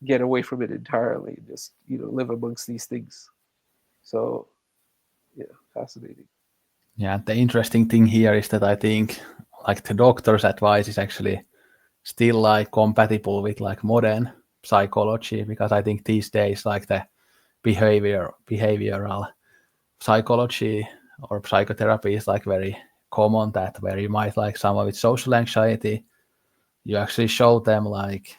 get away from it entirely and just, live amongst these things. So, yeah, fascinating. Yeah, the interesting thing here is that I think like the doctor's advice is actually still like compatible with like modern psychology, because I think these days like the behavioral psychology or psychotherapy is like very common, that where you might like someone with social anxiety, you actually show them like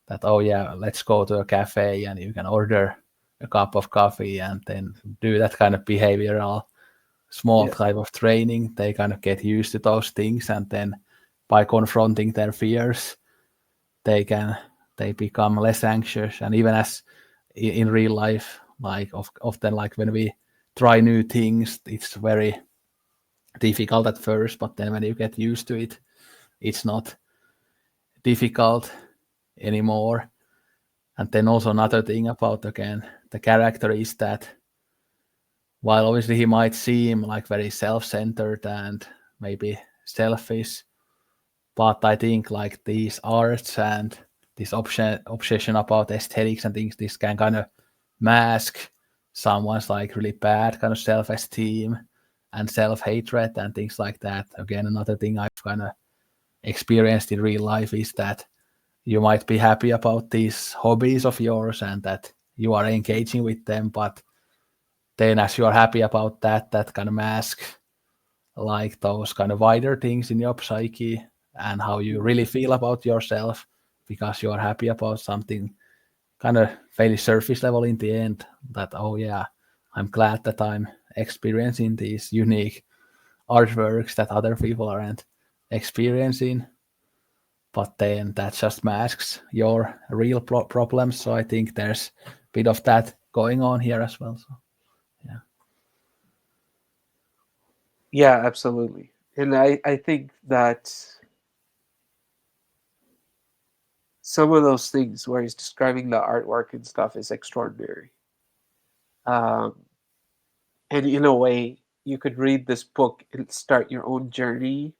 that, oh yeah, let's go to a cafe and you can order a cup of coffee and then do that kind of behavioral small Yeah, type of training. They kind of get used to those things, and then by confronting their fears, they can they become less anxious. And even as in real life, like often like when we try new things, it's very difficult at first, but then when you get used to it, it's not difficult anymore. And then also another thing about again the character is that while obviously he might seem like very self-centered and maybe selfish, but I think like these arts and this obsession about aesthetics and things, this can kind of mask someone's like really bad kind of self-esteem and self-hatred and things like that. Again, another thing I've kind of experienced in real life is that you might be happy about these hobbies of yours and that you are engaging with them, but then as you are happy about that, that kind of mask like those kind of wider things in your psyche and how you really feel about yourself, because you are happy about something kind of fairly surface level in the end, that oh yeah, I'm glad that I'm experiencing these unique artworks that other people aren't. experiencing, but then that just masks your real problems. So I think there's a bit of that going on here as well. So yeah, Yeah, absolutely. And I think that some of those things where he's describing the artwork and stuff is extraordinary. Um, and in a way, you could read this book and start your own journey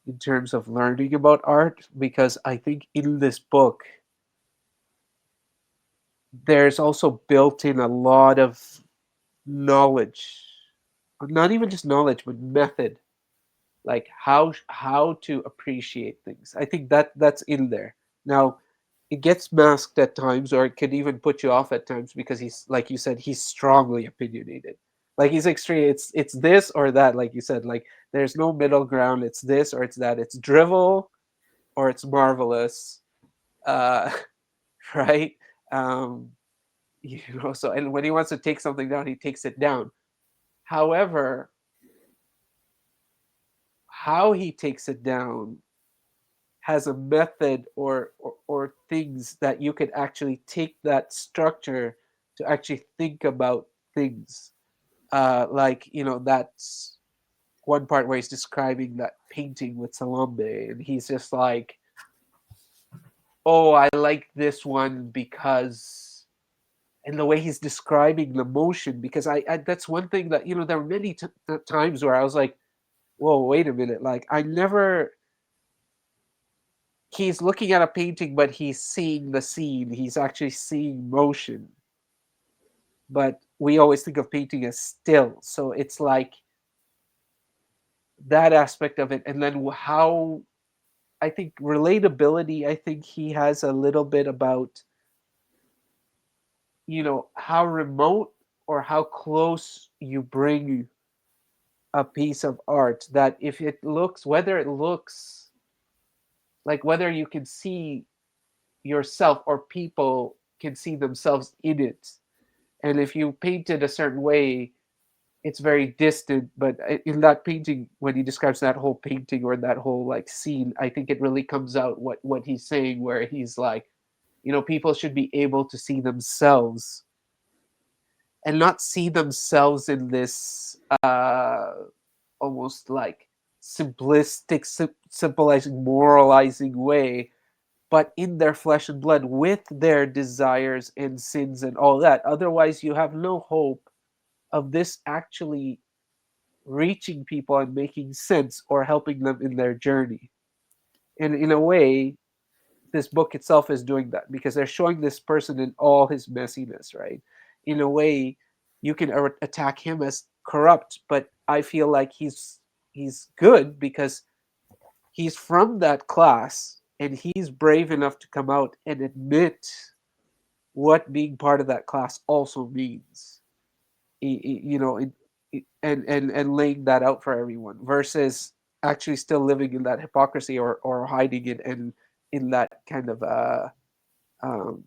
in terms of learning about art, because I think in this book, there's also built in a lot of knowledge, not even just knowledge, but method, like how to appreciate things. I think that that's in there. Now, it gets masked at times, or it could even put you off at times, because he's, like you said, he's strongly opinionated. Like, he's extreme. It's this or that, like you said. Like, there's no middle ground. It's this or it's that. It's drivel or it's marvelous. Uh, right? Um, so, and when he wants to take something down, he takes it down. However, how he takes it down has a method, or things that you could actually take that structure to actually think about things. Like, that's one part where he's describing that painting with Salambe, and he's just like, oh, I like this one because, and the way he's describing the motion, because I that's one thing that, there were many times where I was like, whoa, wait a minute, like, I never, he's looking at a painting, but he's seeing the scene, he's actually seeing motion. But we always think of painting as still, so it's like that aspect of it. And then how, I think relatability, I think he has a little bit about, how remote or how close you bring a piece of art, that if it looks, whether it looks like, whether you can see yourself or people can see themselves in it. And if you paint it a certain way, it's very distant. But in that painting, when he describes that whole painting or that whole like scene, I think it really comes out what he's saying, where he's like, people should be able to see themselves, and not see themselves in this almost like simplistic, symbolizing, moralizing way, but in their flesh and blood, with their desires and sins and all that. Otherwise, you have no hope of this actually reaching people and making sense or helping them in their journey. And in a way, this book itself is doing that, because they're showing this person in all his messiness, right? In a way, you can attack him as corrupt, but I feel like he's good, because he's from that class, and he's brave enough to come out and admit what being part of that class also means. And laying that out for everyone, versus actually still living in that hypocrisy, or hiding it in that kind of um,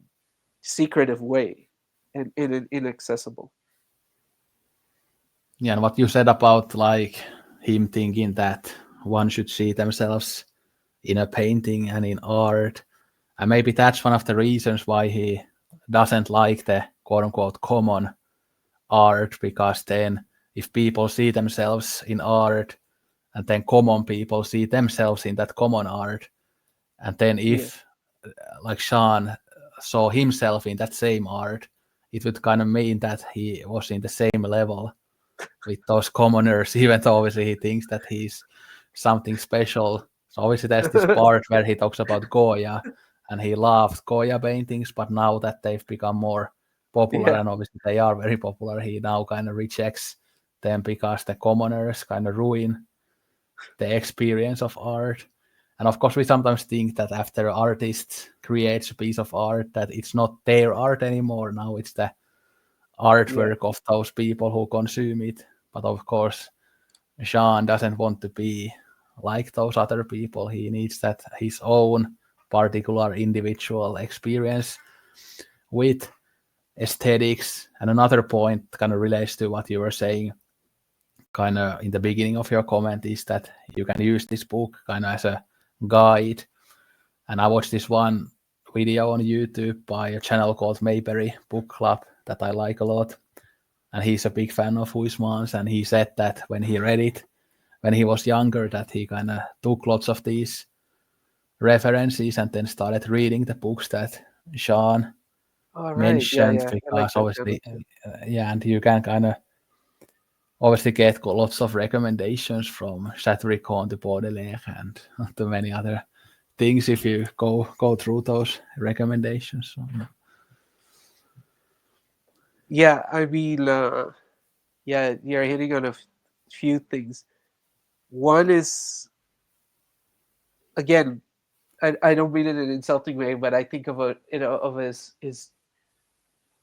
secretive way, and inaccessible. yeah. And what you said about like him thinking that one should see themselves in a painting and in art, and maybe that's one of the reasons why he doesn't like the quote unquote common art, because then if people see themselves in art, and then common people see themselves in that common art, and then Yeah, if like Sean saw himself in that same art, it would kind of mean that he was in the same level with those commoners, even though obviously he thinks that he's something special. So obviously there's this part where he talks about Goya, and he loved Goya paintings, but now that they've become more popular, yeah, and obviously they are very popular, he now kind of rejects them because the commoners kind of ruin the experience of art. And of course, we sometimes think that after an artist creates a piece of art, that it's not their art anymore. Now it's the yeah, artwork of those people who consume it. But of course, Sean doesn't want to be like those other people. He needs that his own particular individual experience with aesthetics. And another point kind of relates to what you were saying kind of in the beginning of your comment is that you can use this book kind of as a guide. And I watched this one video on YouTube by a channel called Mayberry Book Club that I like a lot. And he's a big fan of Huysmans, and he said that when he read it, when he was younger, that he kind of took lots of these references and then started reading the books that Sean All right. Yeah, mentioned, yeah. I like because that channel obviously, too. yeah, and you can kind of obviously get lots of recommendations from Chateaubriand to Baudelaire and to many other things if you go through those recommendations. So, yeah. Yeah, I mean, yeah, you're hitting on a few things. One is, again, I don't mean it in an insulting way, but I think of of as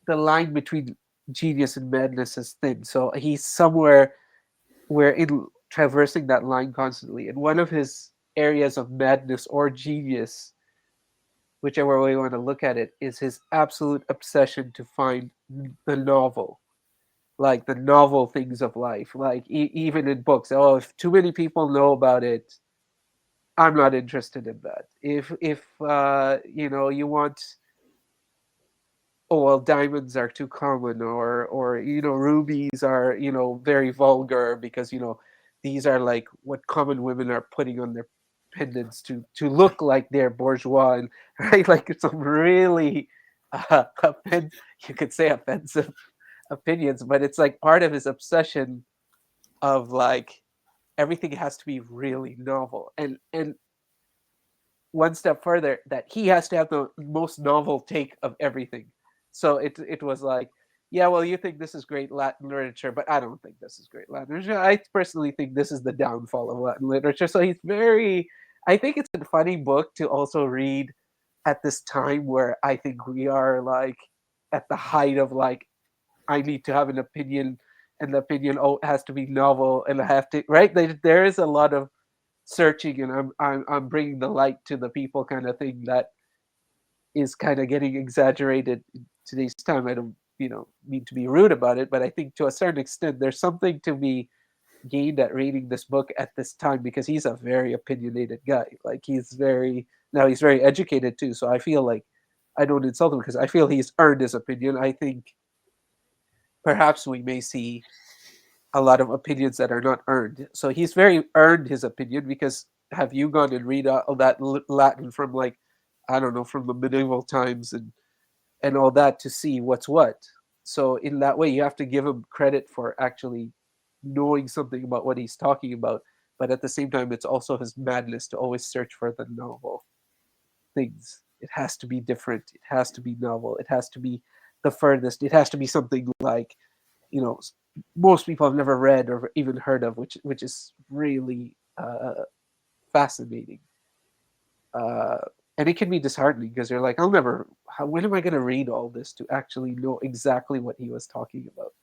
the line between genius and madness is thin. So he's somewhere where in traversing that line constantly. And one of his areas of madness or genius, whichever way you want to look at it, is his absolute obsession to find the novel, like the novel things of life, like even in books. Oh, if too many people know about it, I'm not interested in that. If you want, oh well, diamonds are too common, or rubies are very vulgar because these are like what common women are putting on their pendants to look like they're bourgeois, and right, like some really you could say offensive opinions, but it's like part of his obsession of like everything has to be really novel, and one step further, that he has to have the most novel take of everything. So it was like, yeah, well, you think this is great Latin literature, but I don't think this is great Latin literature. I personally think this is the downfall of Latin literature. So he's very, I think it's a funny book to also read at this time where I think we are like at the height of like, I need to have an opinion, and the opinion, oh, it has to be novel, and I have to, right? There is a lot of searching, and I'm bringing the light to the people kind of thing that is kind of getting exaggerated in today's time. I don't mean to be rude about it, but I think to a certain extent there's something to be gained at reading this book at this time, because he's a very opinionated guy. Like he's very educated too, so I feel like I don't insult him because I feel he's earned his opinion. I think perhaps we may see a lot of opinions that are not earned. So he's very earned his opinion, because have you gone and read all that Latin from, like, I don't know, from the medieval times and all that to see what's what. So in that way, you have to give him credit for actually knowing something about what he's talking about. But at the same time, it's also his madness to always search for the novel things. It has to be different. It has to be novel. It has to be the furthest. It has to be something like, you know, most people have never read or even heard of, which is really fascinating. Uh, and it can be disheartening because you're like, when am I going to read all this to actually know exactly what he was talking about?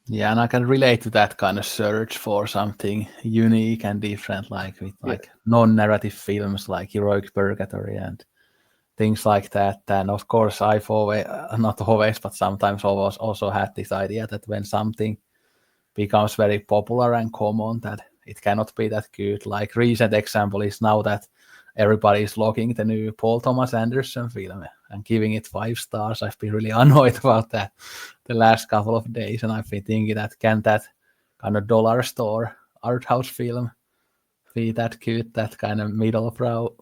Yeah, and I can relate to that kind of search for something unique and different, like with Yeah. like non-narrative films like Heroic Purgatory and things like that. And of course, I've always, not always, but sometimes always also had this idea that when something becomes very popular and common, that it cannot be that good. Like recent example is now that everybody is logging the new Paul Thomas Anderson film and giving it 5 stars. I've been really annoyed about that the last couple of days, and I've been thinking that can that kind of dollar store art house film be that good, that kind of middle brow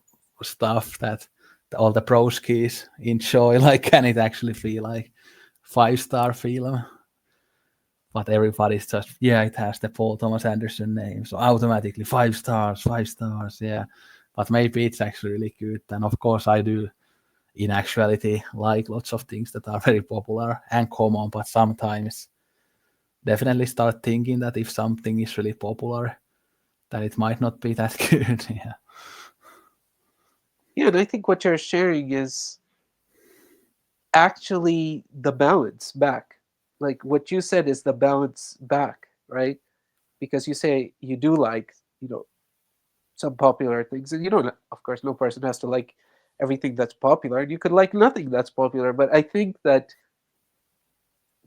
stuff that all the broskies enjoy? Like, can it actually be like 5 star film? But everybody's just, yeah, it has the Paul Thomas Anderson name, so automatically 5 stars, 5 stars, yeah. But maybe it's actually really good. And of course, I do in actuality like lots of things that are very popular and common, but sometimes definitely start thinking that if something is really popular, that it might not be that good. Yeah. Yeah, and I think what you're sharing is actually the balance back. Like what you said is the balance back, right? Because you say you do like, some popular things, and you don't, of course, no person has to like everything that's popular, and you could like nothing that's popular. But I think that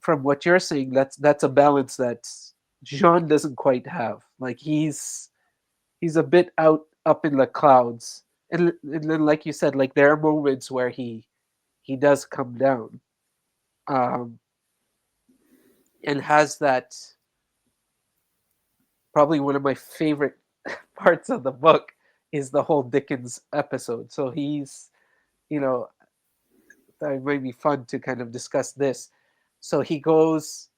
from what you're saying, that's a balance that's Jean doesn't quite have. Like he's a bit out up in the clouds, and then like you said, like there are moments where he does come down, um, and has that probably one of my favorite parts of the book is the whole Dickens episode. So he's, you know, it might be fun to kind of discuss this. So he goes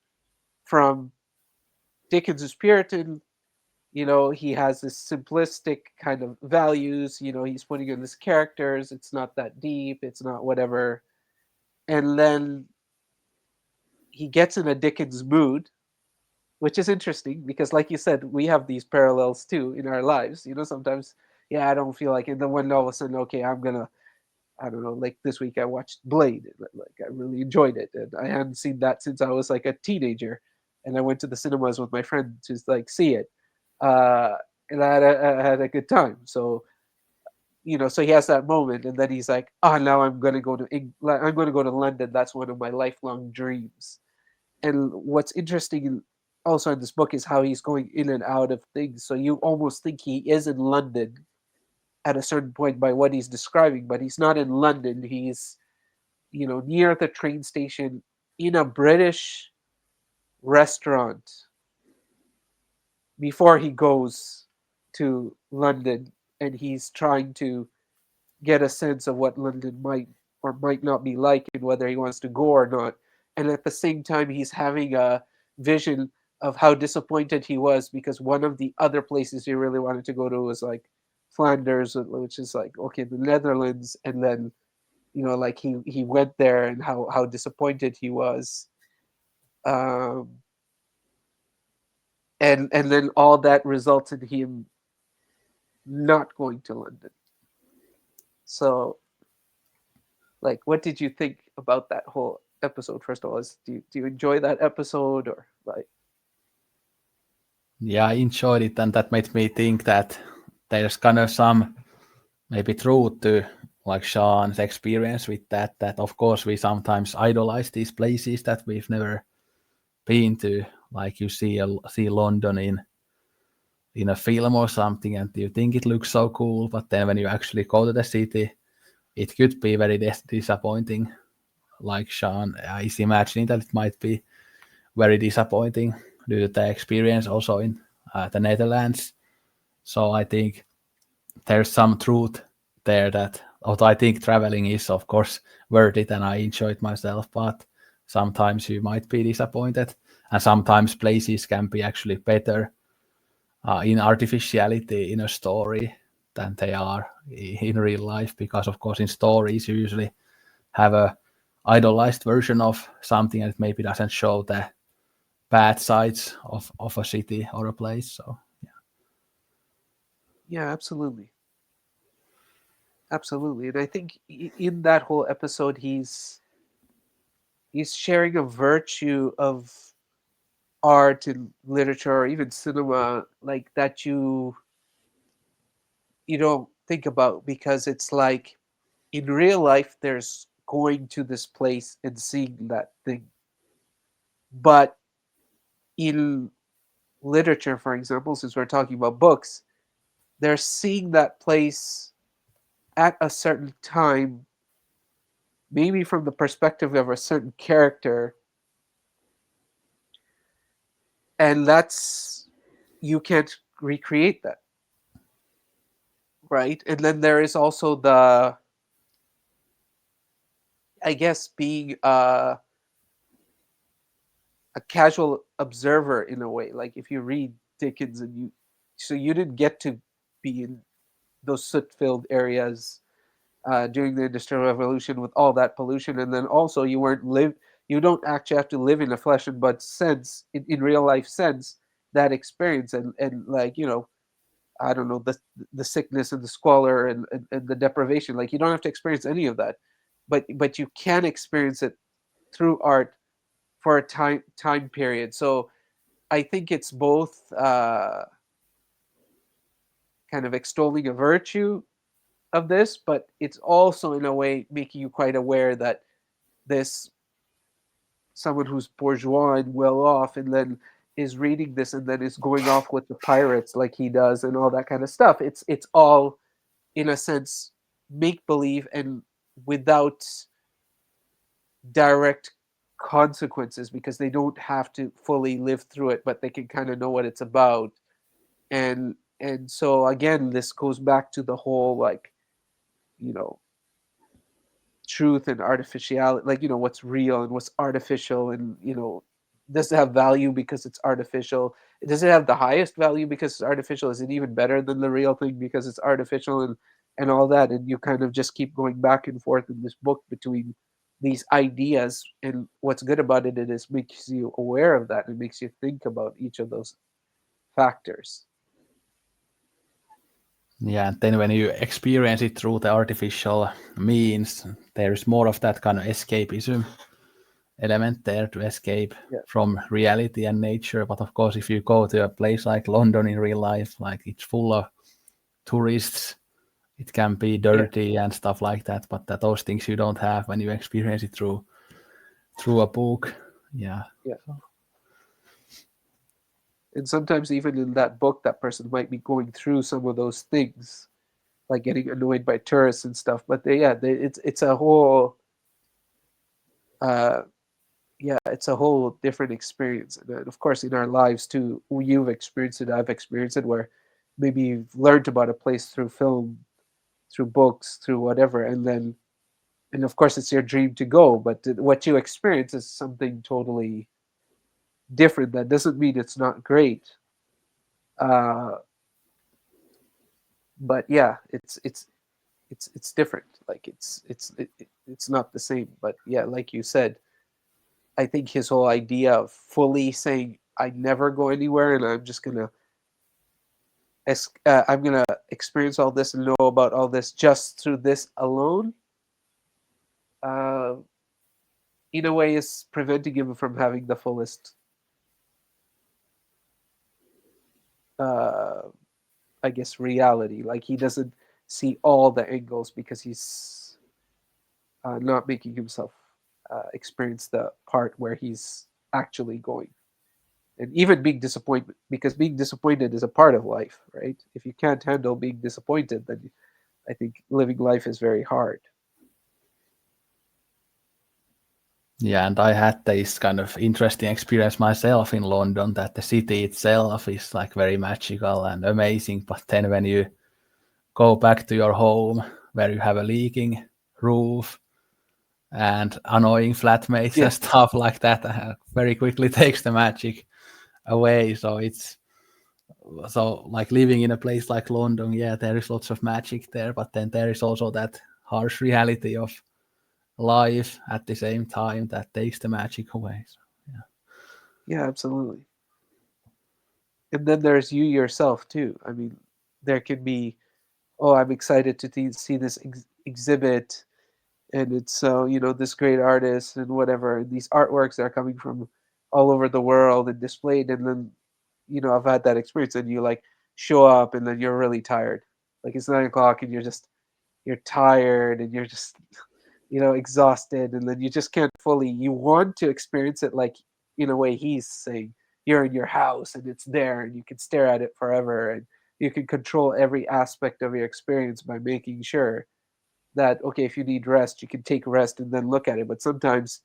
from Dickens is Puritan, he has this simplistic kind of values, he's putting in his characters, it's not that deep, it's not whatever. And then he gets in a Dickens mood, which is interesting because, like you said, we have these parallels too in our lives. Sometimes, yeah, I don't feel like it. And then when all of a sudden, okay, I don't know, like this week I watched Blade. Like I really enjoyed it. And I hadn't seen that since I was like a teenager. And I went to the cinemas with my friend to like see it. Uh, and I had a good time. So, so he has that moment. And then he's like, oh, now I'm going to go to I'm going to go to London. That's one of my lifelong dreams. And what's interesting also in this book is how he's going in and out of things. So you almost think he is in London at a certain point by what he's describing, but he's not in London. He's, near the train station in a British restaurant before he goes to London, and he's trying to get a sense of what London might or might not be like and whether he wants to go or not. And at the same time, he's having a vision of how disappointed he was because one of the other places he really wanted to go to was like Flanders, which is like, okay, the Netherlands. And then, like he went there and how disappointed he was. Um, and then all that results in him not going to London. So, like, what did you think about that whole episode? First of all, do you enjoy that episode or like? Yeah, I enjoyed it, and that made me think that there's kind of some maybe truth to like Sean's experience with that. That of course we sometimes idolize these places that we've never been to. Like you see London in a film or something, and you think it looks so cool, but then when you actually go to the city, it could be very disappointing. Like Sean is imagining that it might be very disappointing due to the experience also in the Netherlands. So I think there's some truth there that although I think traveling is of course worth it and I enjoy it myself, but sometimes you might be disappointed, and sometimes places can be actually better in artificiality in a story than they are in real life, because of course in stories you usually have a idolized version of something that maybe doesn't show the bad sides of a city or a place. So Yeah, absolutely, absolutely. And I think in that whole episode, he's sharing a virtue of art and literature or even cinema, like that you don't think about because it's like in real life there's going to this place and seeing that thing, but in literature, for example, since we're talking about books, they're seeing that place at a certain time, maybe from the perspective of a certain character, and that's you can't recreate that, right? And then there is also the, I guess, being a casual observer in a way. Like if you read Dickens and you didn't get to be in those soot-filled areas during the Industrial Revolution with all that pollution, and then also you don't actually have to live in a flesh and blood sense, in real life sense, that experience, and like I don't know, the sickness and the squalor and the deprivation. Like you don't have to experience any of that, but you can experience it through art for a time period. So I think it's both kind of extolling a virtue of this, but it's also in a way making you quite aware that this someone who's bourgeois and well off, and then is reading this and then is going off with the pirates like he does and all that kind of stuff. It's all in a sense make believe and without direct consequences because they don't have to fully live through it, but they can kind of know what it's about. And so again, this goes back to the whole like, you know, truth and artificiality, like, you know, what's real and what's artificial, and, you know, does it have value because it's artificial? Does it have the highest value because it's artificial? Is it even better than the real thing because it's artificial, and all that? And you kind of just keep going back and forth in this book between these ideas. And what's good about it is makes you aware of that and makes you think about each of those factors. Yeah, and then when you experience it through the artificial means, there is more of that kind of escapism element there to escape Yeah, from reality and nature. But of course, if you go to a place like London in real life, like it's full of tourists, it can be yeah, dirty and stuff like that. But those things you don't have when you experience it through a book. Yeah, yeah. And sometimes even in that book, that person might be going through some of those things, like getting annoyed by tourists and stuff. But it's a whole, uh, yeah, it's a whole different experience. And then, of course, in our lives too, you've experienced it, I've experienced it, where maybe you've learned about a place through film, through books, through whatever, and of course, it's your dream to go. But what you experience is something totally different. That doesn't mean it's not great. Uh, but yeah, it's different. Like it's not the same. But yeah, like you said, I think his whole idea of fully saying I never go anywhere and I'm just gonna I'm gonna experience all this and know about all this just through this alone, uh, in a way, is preventing him from having the fullest, uh, I guess, reality. Like he doesn't see all the angles because he's not making himself experience the part where he's actually going. And even being disappointed, because being disappointed is a part of life, right? If you can't handle being disappointed, then I think living life is very hard. yeah, and I had this kind of interesting experience myself in London. That the city itself is like very magical and amazing, but then when you go back to your home where you have a leaking roof and annoying flatmates Yeah, and stuff like that, very quickly takes the magic away. So it's so like living in a place like London, yeah, there is lots of magic there, but then there is also that harsh reality of life at the same time that takes the magic away. So, yeah. yeah, absolutely. And then there's you yourself too. I mean, there can be, oh, I'm excited to see this exhibit, and it's so, you know, this great artist and whatever, and these artworks that are coming from all over the world and displayed, and then, you know, I've had that experience, and you like show up, and then you're really tired, like it's 9 o'clock, and you're tired, and you're just, you know, exhausted, and then you just can't fully, you want to experience it like in a way he's saying, you're in your house and it's there and you can stare at it forever, and you can control every aspect of your experience by making sure that, okay, if you need rest, you can take rest and then look at it. But sometimes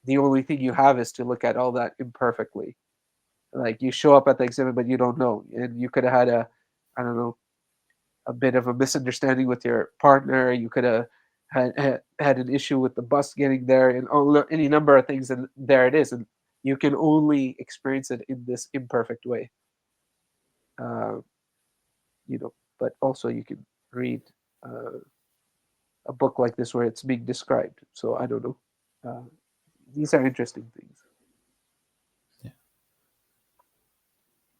the only thing you have is to look at all that imperfectly. Like you show up at the exhibit but you don't know, and you could have had a, I don't know, a bit of a misunderstanding with your partner. You could have had an issue with the bus getting there, and any number of things. And there it is, and you can only experience it in this imperfect way. Uh, you know, but also you can read uh, a book like this where it's being described. So I don't know. Uh, these are interesting things. Yeah.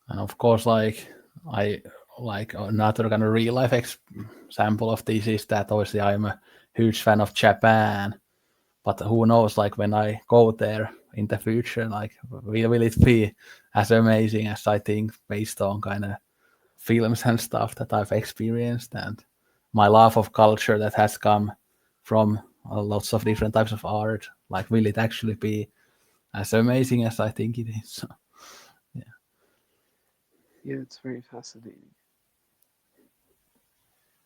And of course, like I like another kind of real life example of this is that obviously I'm a huge fan of Japan, but who knows, like when I go there in the future, like will it be as amazing as I think based on kind of films and stuff that I've experienced and my love of culture that has come from lots of different types of art, like will it actually be as amazing as I think it is? So, Yeah, it's very fascinating.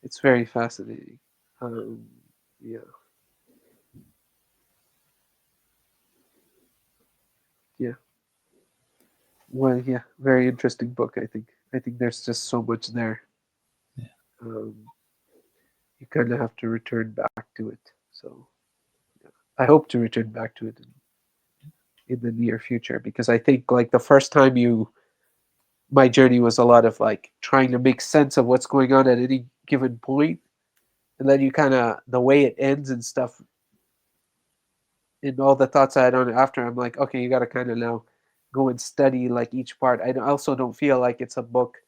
It's very fascinating. Um, yeah, yeah. Well, yeah, very interesting book. I think. I think there's just so much there. Um, you kind of have to return back to it. So yeah. I hope to return back to it in the near future because I think like the first time you, my journey was a lot of like trying to make sense of what's going on at any given point, and then you kind of the way it ends and stuff, and all the thoughts I had on it after. I'm like, okay, you got to kind of now go and study like each part. I also don't feel like it's a book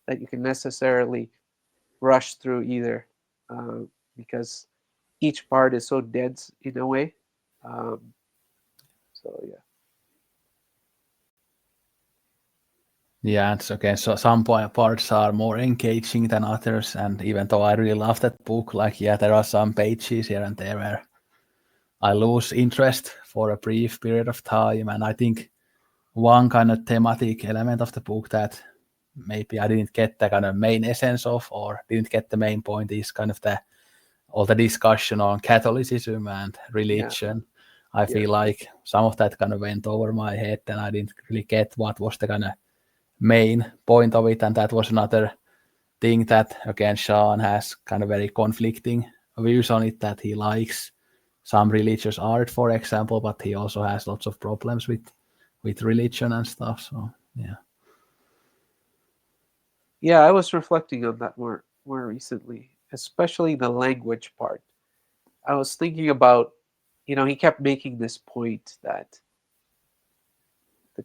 that you can necessarily rush through either, uh, because each part is so dense in a way. Um, so yeah, Yeah, and again, so some parts are more engaging than others, and even though I really love that book, like yeah, there are some pages here and there where I lose interest for a brief period of time, and I think one kind of thematic element of the book that maybe I didn't get the kind of main essence of or didn't get the main point is kind of the all the discussion on Catholicism and yeah, religion. I yeah, feel like some of that kind of went over my head and I didn't really get what was the kind of main point of it. And that was another thing that, again, Sean has kind of very conflicting views on it, that he likes some religious art, for example, but he also has lots of problems with religion and stuff. So, yeah. yeah. I was reflecting on that more recently, especially the language part. I was thinking about, he kept making this point that the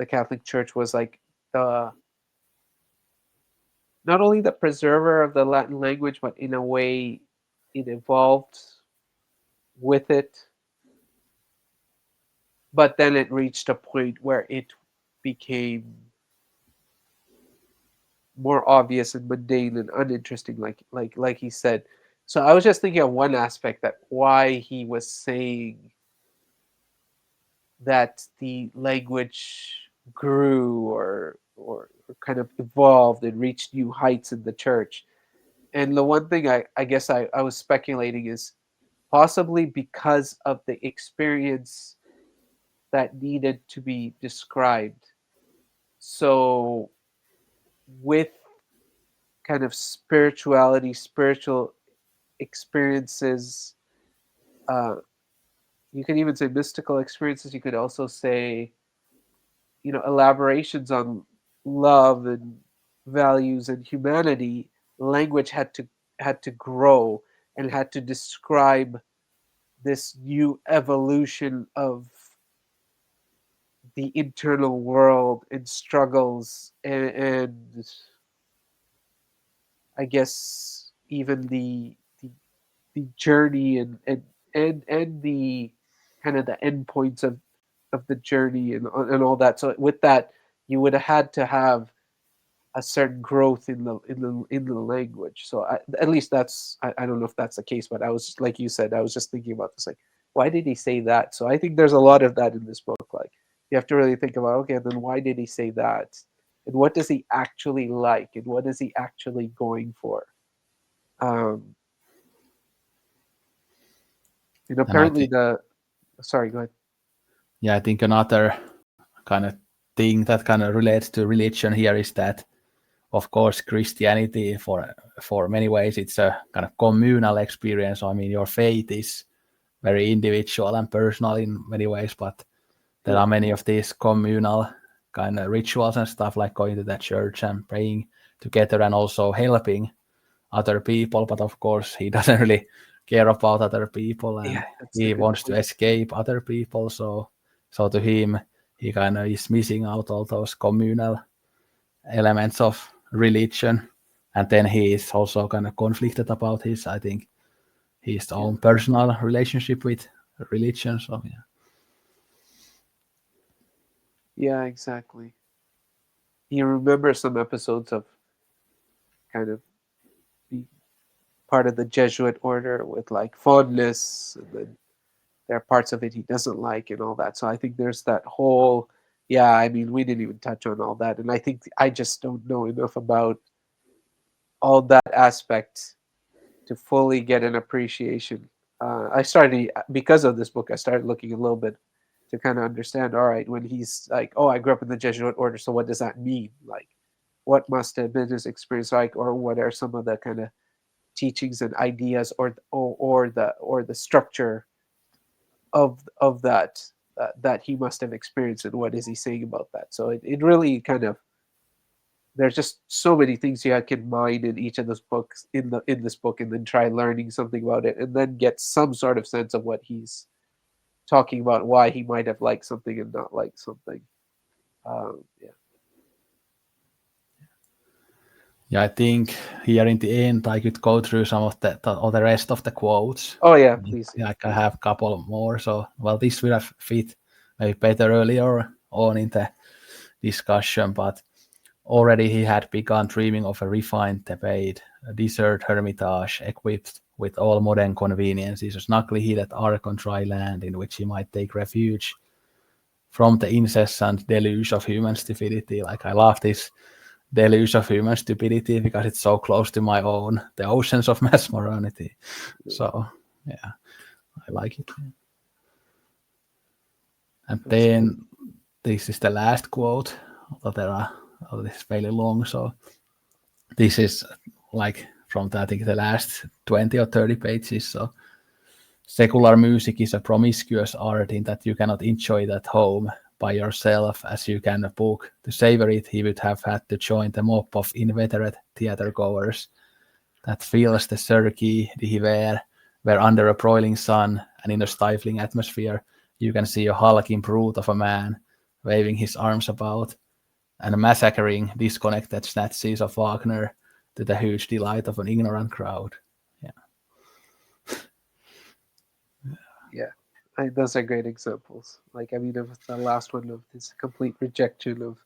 Catholic Church was like the not only the preserver of the Latin language, but in a way it evolved with it. But then it reached a point where it became more obvious and mundane and uninteresting, like he said. So I was just thinking of one aspect, that why he was saying that the language grew, or kind of evolved and reached new heights in the church. And the one thing I guess I was speculating is possibly because of the experience that needed to be described. So, with kind of spirituality, spiritual experiences, uh, you can even say mystical experiences. You could also say, elaborations on love and values and humanity. Language had to grow and had to describe this new evolution of the internal world and struggles, and I guess even the journey, and the kind of the endpoints of the journey, and all that. So with that, you would have had to have a certain growth in the language. So at least I don't know if that's the case, but I was, like you said, I was just thinking about this, like, why did he say that? So I think there's a lot of that in this book. Like, you have to really think about, okay, then why did he say that, and what does he actually like, and what is he actually going for? Um, and And I apparently think, the sorry, go ahead. yeah, I think another kind of thing that kind of relates to religion here is that, of course, Christianity for many ways it's a kind of communal experience. I mean, your faith is very individual and personal in many ways, but there Yeah, are many of these communal kind of rituals and stuff, like going to the church and praying together and also helping other people. But of course, he doesn't really care about other people yeah, and that's a he good wants to point. escape other people. So to him, he kind of is missing out all those communal elements of religion. And then he is also kind of conflicted about his, I think, his Yeah, own personal relationship with religion. So yeah. yeah, exactly. You remember some episodes of kind of being part of the Jesuit order with like fondness, and then there are parts of it he doesn't like and all that. So I think there's that whole Yeah, I mean, we didn't even touch on all that, and I think I just don't know enough about all that aspect to fully get an appreciation. I started because of this book. I started looking a little bit to kind of understand. All right, when he's like, "Oh, I grew up in the Jesuit order," so what does that mean? Like, what must have been his experience like, or what are some of the kind of teachings and ideas, or the structure of that that he must have experienced, and what is he saying about that? So it really kind of there's just so many things you can mine in each of those books in this book, and then try learning something about it, and then get some sort of sense of what he's talking about, why he might have liked something and not liked something. Yeah. Yeah, I think here in the end I could go through some of the rest of the quotes. Oh yeah, please, yeah, Like I please. have a couple more. So well, this would have fit maybe better earlier on in the discussion, but already he had begun dreaming of a refined debate, a desert hermitage equipped with all modern conveniences, a snugly hidden ark on dry land in which he might take refuge from the incessant deluge of human stupidity. Like I love this deluge of human stupidity because it's so close to my own, the oceans of mass morality. So yeah, I like it. And That's great. then this is the last quote. Although there are, this is fairly long, so this is like from the, I think the last 20 or 30 pages. So secular music is a promiscuous art in that you cannot enjoy it at home by yourself as you can a book. To savor it, he would have had to join the mob of inveterate theater goers that fills the cirque d'hiver, where under a broiling sun and in a stifling atmosphere, you can see a hulking brute of a man waving his arms about and massacring disconnected snatches of Wagner to the huge delight of an ignorant crowd. Yeah. Yeah, those are great examples. Like, I mean, of the last one of this complete rejection of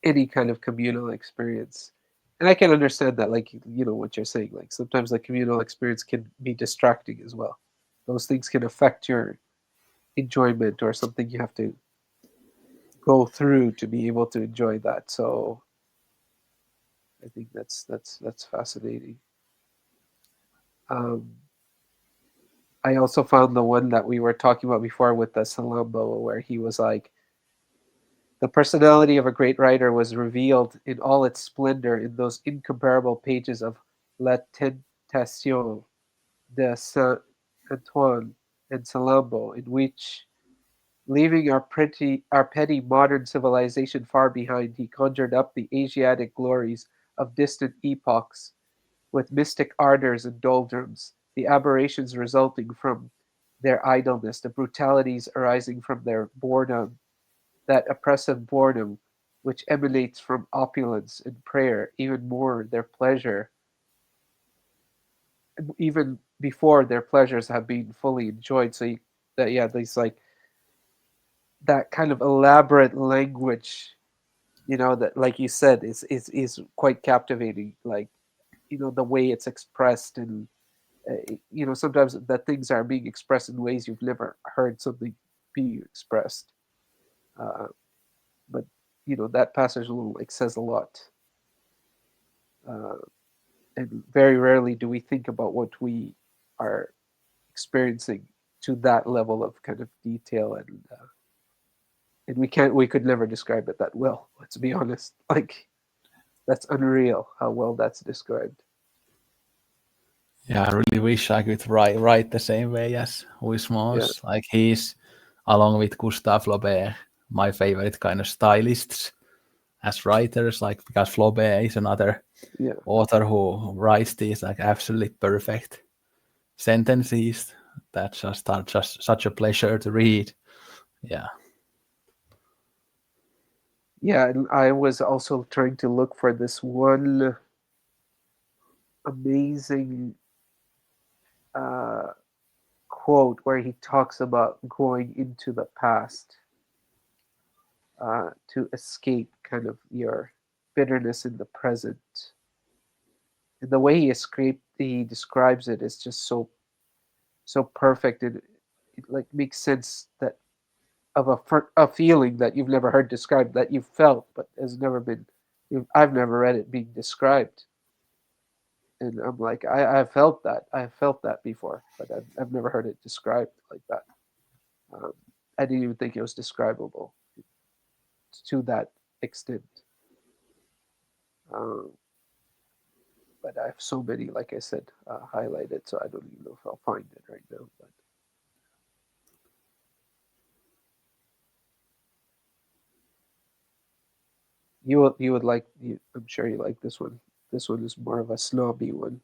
any kind of communal experience. And I can understand that, like, you know, what you're saying. Like, sometimes the communal experience can be distracting as well. Those things can affect your enjoyment, or something you have to go through to be able to enjoy that. So I think that's fascinating. Um, I also found the one that we were talking about before with the Salambo, where he was like, the personality of a great writer was revealed in all its splendor in those incomparable pages of La Tentation de Saint Antoine and Salambo, in which, leaving our petty modern civilization far behind, he conjured up the Asiatic glories of distant epochs with mystic ardors and doldrums, the aberrations resulting from their idleness, the brutalities arising from their boredom, that oppressive boredom which emanates from opulence and prayer, even more their pleasure, even before their pleasures have been fully enjoyed. So that, yeah, there's like that kind of elaborate language, you know, that, like you said, is quite captivating. Like, you know, the way it's expressed, and you know, sometimes that things are being expressed in ways you've never heard something be expressed. Uh, but you know, that passage alone like says a lot. Uh, and very rarely do we think about what we are experiencing to that level of kind of detail, and we could never describe it that well. Let's be honest. Like, that's unreal how well that's described. Yeah, I really wish I could write the same way as Yeah, Huysmans. Like he's, along with Gustave Flaubert, my favorite kind of stylists as writers. Like because Flaubert is another yeah, author who writes these like absolutely perfect sentences that just are just such a pleasure to read. Yeah, yeah. And I was also trying to look for this one amazing uh, quote where he talks about going into the past to escape kind of your bitterness in the present. And the way he describes it is just so perfect, and it like makes sense that of a feeling that you've never heard described, that you've felt but has never been. I've never read it being described, and I'm like, I've felt that. I've felt that before, but I've never heard it described like that. Um, I didn't even think it was describable to that extent. Um, but I have so many, like I said, highlighted, so I don't even know if I'll find it right now. But you would like, I'm sure you like this one. This one is more of a snobby one.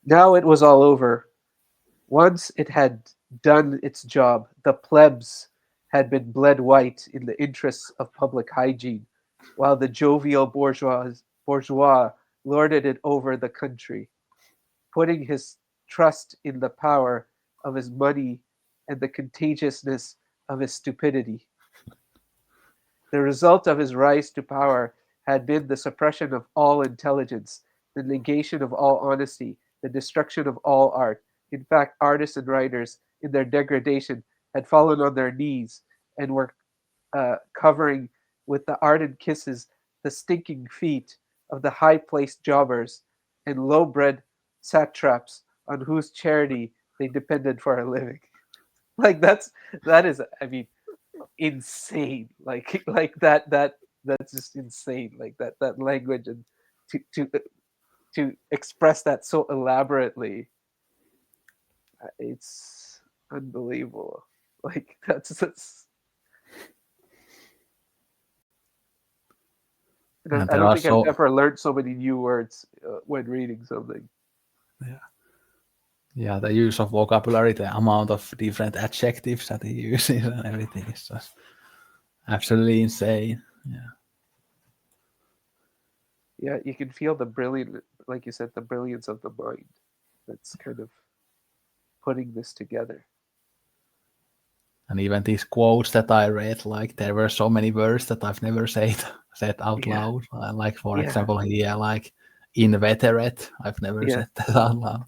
Now it was all over. Once it had done its job, the plebs had been bled white in the interests of public hygiene, while the jovial bourgeois lorded it over the country, putting his trust in the power of his money and the contagiousness of his stupidity. The result of his rise to power had been the suppression of all intelligence, the negation of all honesty, the destruction of all art. In fact, artists and writers, in their degradation, had fallen on their knees and were covering with the ardent kisses the stinking feet of the high placed jobbers and low bred satraps on whose charity they depended for a living. Like that is, I mean, insane. That's just insane. Like that language, and to express that so elaborately, it's unbelievable. Like that's And I there don't are think I've so ever learned so many new words when reading something. yeah, yeah, the use of vocabulary, the amount of different adjectives that he uses and everything is just absolutely insane. Yeah. Yeah, you can feel the brilliant, like you said, the brilliance of the mind that's kind of putting this together. And even these quotes that I read, like there were so many words that I've never said out Yeah, loud. Like for yeah, example, here, like inveterate, I've never yeah, said that out loud.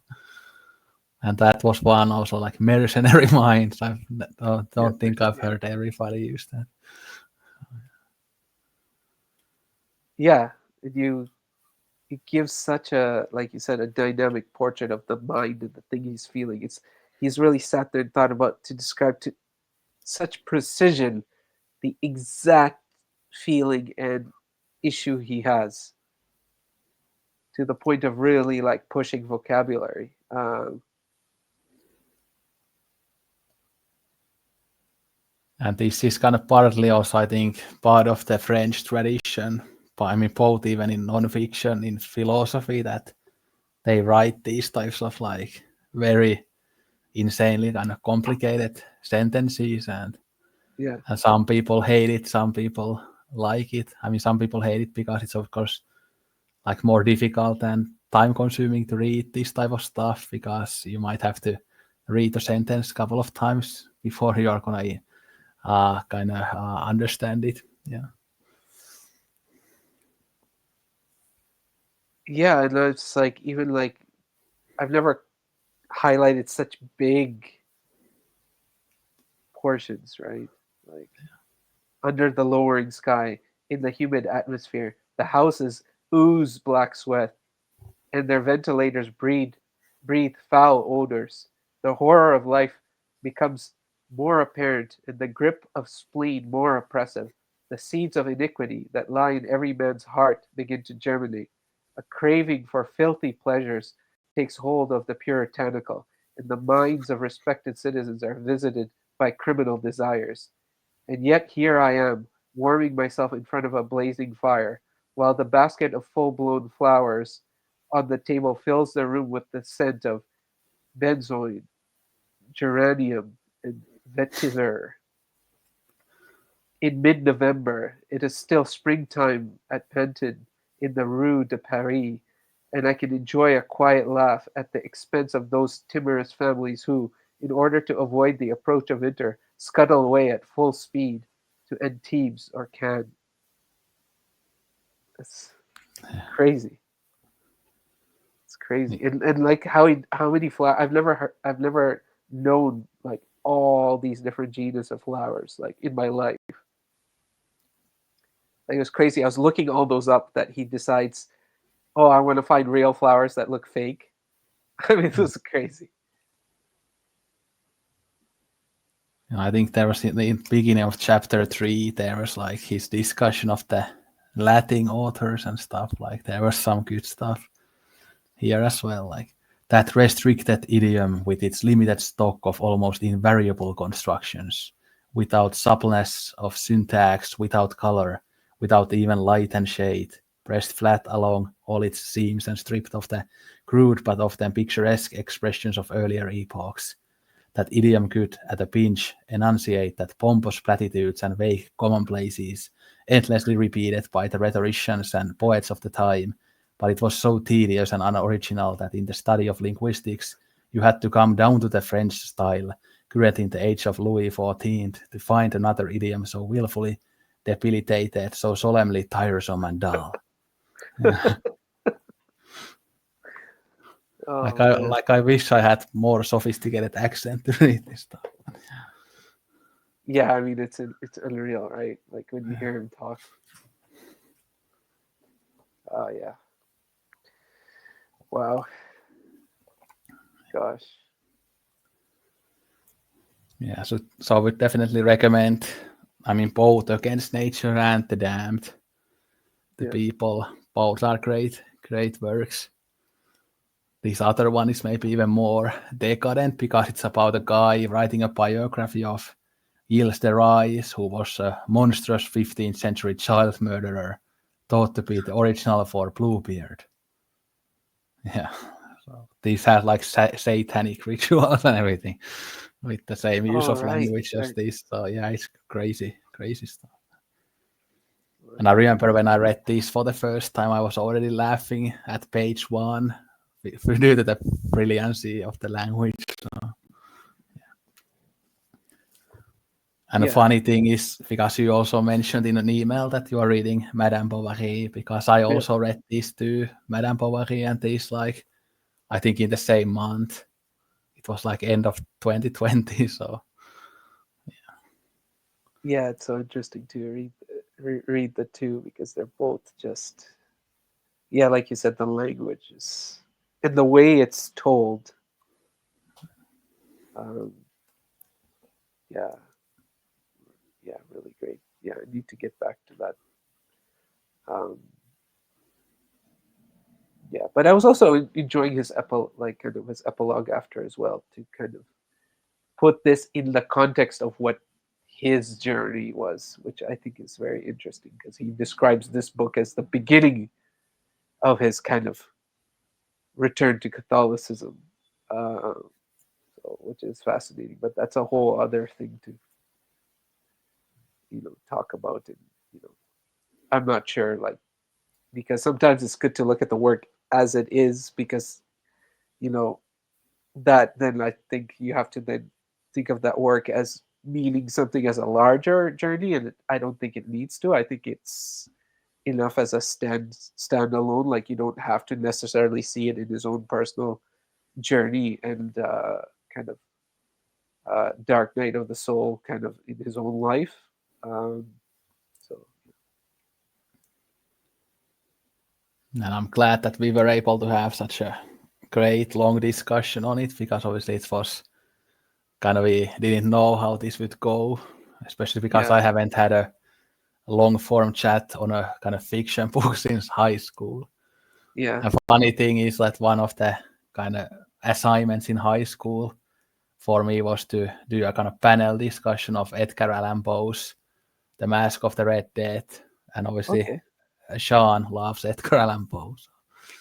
And that was one also like mercenary minds. I yeah, don't think I've heard everybody use that. yeah. You it gives such a, like you said, a dynamic portrait of the mind and the thing he's feeling. It's he's really sat there and thought about to describe to such precision the exact feeling and issue he has, to the point of really like pushing vocabulary. And this is kind of partly also, I think, part of the French tradition. But I mean, both even in non-fiction, in philosophy, that they write these types of like very insanely kind of complicated sentences, Yeah, and some people hate it, some people like it. I mean, some people hate it because it's of course like more difficult and time consuming to read this type of stuff, because you might have to read a sentence a couple of times before you are gonna kind of understand it. Yeah. yeah, and it's like, even like, I've never highlighted such big portions, right? Like, under the lowering sky, in the humid atmosphere, the houses ooze black sweat, and their ventilators breathe foul odors. The horror of life becomes more apparent, and the grip of spleen more oppressive. The seeds of iniquity that lie in every man's heart begin to germinate. A craving for filthy pleasures takes hold of the puritanical, and the minds of respected citizens are visited by criminal desires. And yet here I am, warming myself in front of a blazing fire, while the basket of full blown flowers on the table fills the room with the scent of benzoin, geranium, and vetiver. In mid November, it is still springtime at Pantin in the Rue de Paris, and I can enjoy a quiet laugh at the expense of those timorous families who, in order to avoid the approach of winter, scuttle away at full speed to Antibes or Cannes. It's crazy. It's crazy. And like how many flowers, I've never known like all these different genus of flowers like in my life. Like, it was crazy. I was looking all those up that he decides, oh, I want to find real flowers that look fake. I mean, it was crazy. I think there was in the beginning of chapter 3, there was like his discussion of the Latin authors and stuff. Like there was some good stuff here as well. Like that restricted idiom with its limited stock of almost invariable constructions, without suppleness of syntax, without color, without even light and shade, pressed flat along all its seams and stripped of the crude but often picturesque expressions of earlier epochs. That idiom could, at a pinch, enunciate that pompous platitudes and vague commonplaces, endlessly repeated by the rhetoricians and poets of the time, but it was so tedious and unoriginal that in the study of linguistics you had to come down to the French style, current in the age of Louis XIV, to find another idiom so willfully debilitated, so solemnly tiresome and dull. Oh man. Like I wish I had more sophisticated accent to read this stuff. Yeah, I mean it's unreal, right? Like when you hear him talk. Oh yeah. Wow. Gosh. Yeah, so I would definitely recommend. I mean, both Against Nature and The Damned. The Yeah. People, both are great works. This other one is maybe even more decadent because it's about a guy writing a biography of Gilles de Rais, who was a monstrous 15th century child murderer, thought to be the original for Bluebeard. Yeah, so these have like satanic rituals and everything with the same use Oh of right. language as Right. this. So yeah, it's crazy stuff. Well, And I remember when I read this for the first time, I was already laughing at page 1 due to the brilliancy of the language. So. And the yeah. funny thing is, because you also mentioned in an email that you are reading Madame Bovary, because I Yeah. also read these two, Madame Bovary and this, like, I think in the same month. It was like end of 2020. So, Yeah, it's so interesting to read the two because they're both just, yeah, like you said, the language is and the way it's told. Um, yeah, yeah, really great. Yeah, I need to get back to that. Um, yeah, but I was also enjoying his like kind of his epilogue after as well, to kind of put this in the context of what his journey was, which I think is very interesting because he describes this book as the beginning of his kind of return to Catholicism, uh, so, which is fascinating. But that's a whole other thing to talk about. And you know, I'm not sure, like, because sometimes it's good to look at the work as it is, because you know that then I think you have to then think of that work as meaning something as a larger journey, and I don't think it needs to. I think it's enough as a standalone. Like, you don't have to necessarily see it in his own personal journey and kind of dark night of the soul kind of in his own life. Um, so and I'm glad that we were able to have such a great long discussion on it because obviously it was kind of, we didn't know how this would go, especially because yeah, I haven't had a long form chat on a kind of fiction book since high school. yeah, And funny thing is that one of the kind of assignments in high school for me was to do a kind of panel discussion of Edgar Allan Poe's The Mask of the Red Death. And obviously okay, Sean loves Edgar Allan Poe.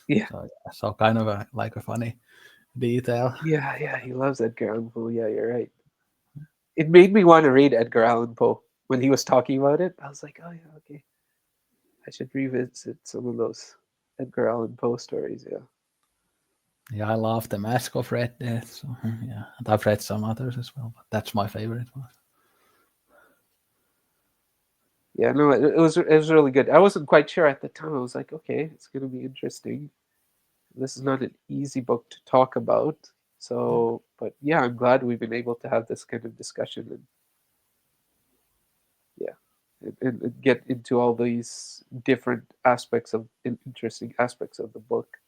yeah, So kind of like a funny detail. yeah, yeah. He loves Edgar Allan Poe. Yeah, you're right. It made me want to read Edgar Allan Poe when he was talking about it. I was like, oh yeah, okay, I should revisit some of those Edgar Allan Poe stories. Yeah. Yeah, I love The Mask of Red Death. So, yeah, and I've read some others as well, but that's my favorite one. Yeah, no, it was really good. I wasn't quite sure at the time. I was like, okay, it's gonna be interesting. This is not an easy book to talk about, so But yeah, I'm glad we've been able to have this kind of discussion and yeah, and get into all these different aspects of interesting aspects of the book.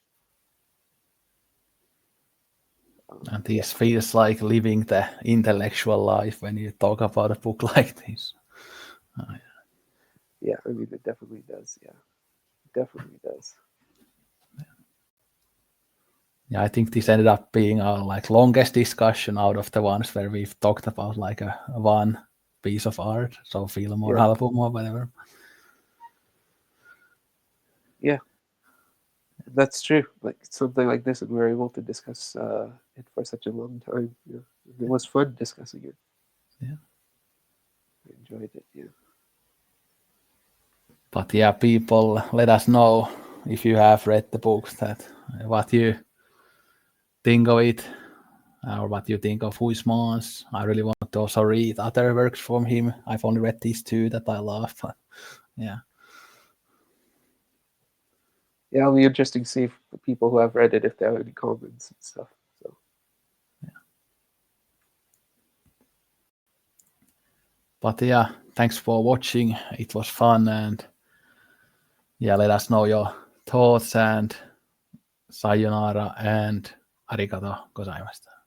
And Yeah, this feels like living the intellectual life when you talk about a book like this. yeah. I mean, it definitely does. Yeah, it definitely does. Yeah, I think this ended up being our like longest discussion out of the ones where we've talked about like a one piece of art, so film or Yeah, album or whatever. yeah. That's true. Like something like this, and we were able to discuss it for such a long time. Yeah, it was fun discussing it. Yeah. I enjoyed it. Yeah. But yeah, people, let us know if you have read the books that what you think of it or what you think of Huysmans. I really want to also read other works from him. I've only read these two that I love. But yeah. Yeah, it'll be interesting to see if the people who have read it, if they have any comments and stuff. So But yeah, thanks for watching. It was fun, and yeah, let us know your thoughts, and sayonara and arigato gozaimashita.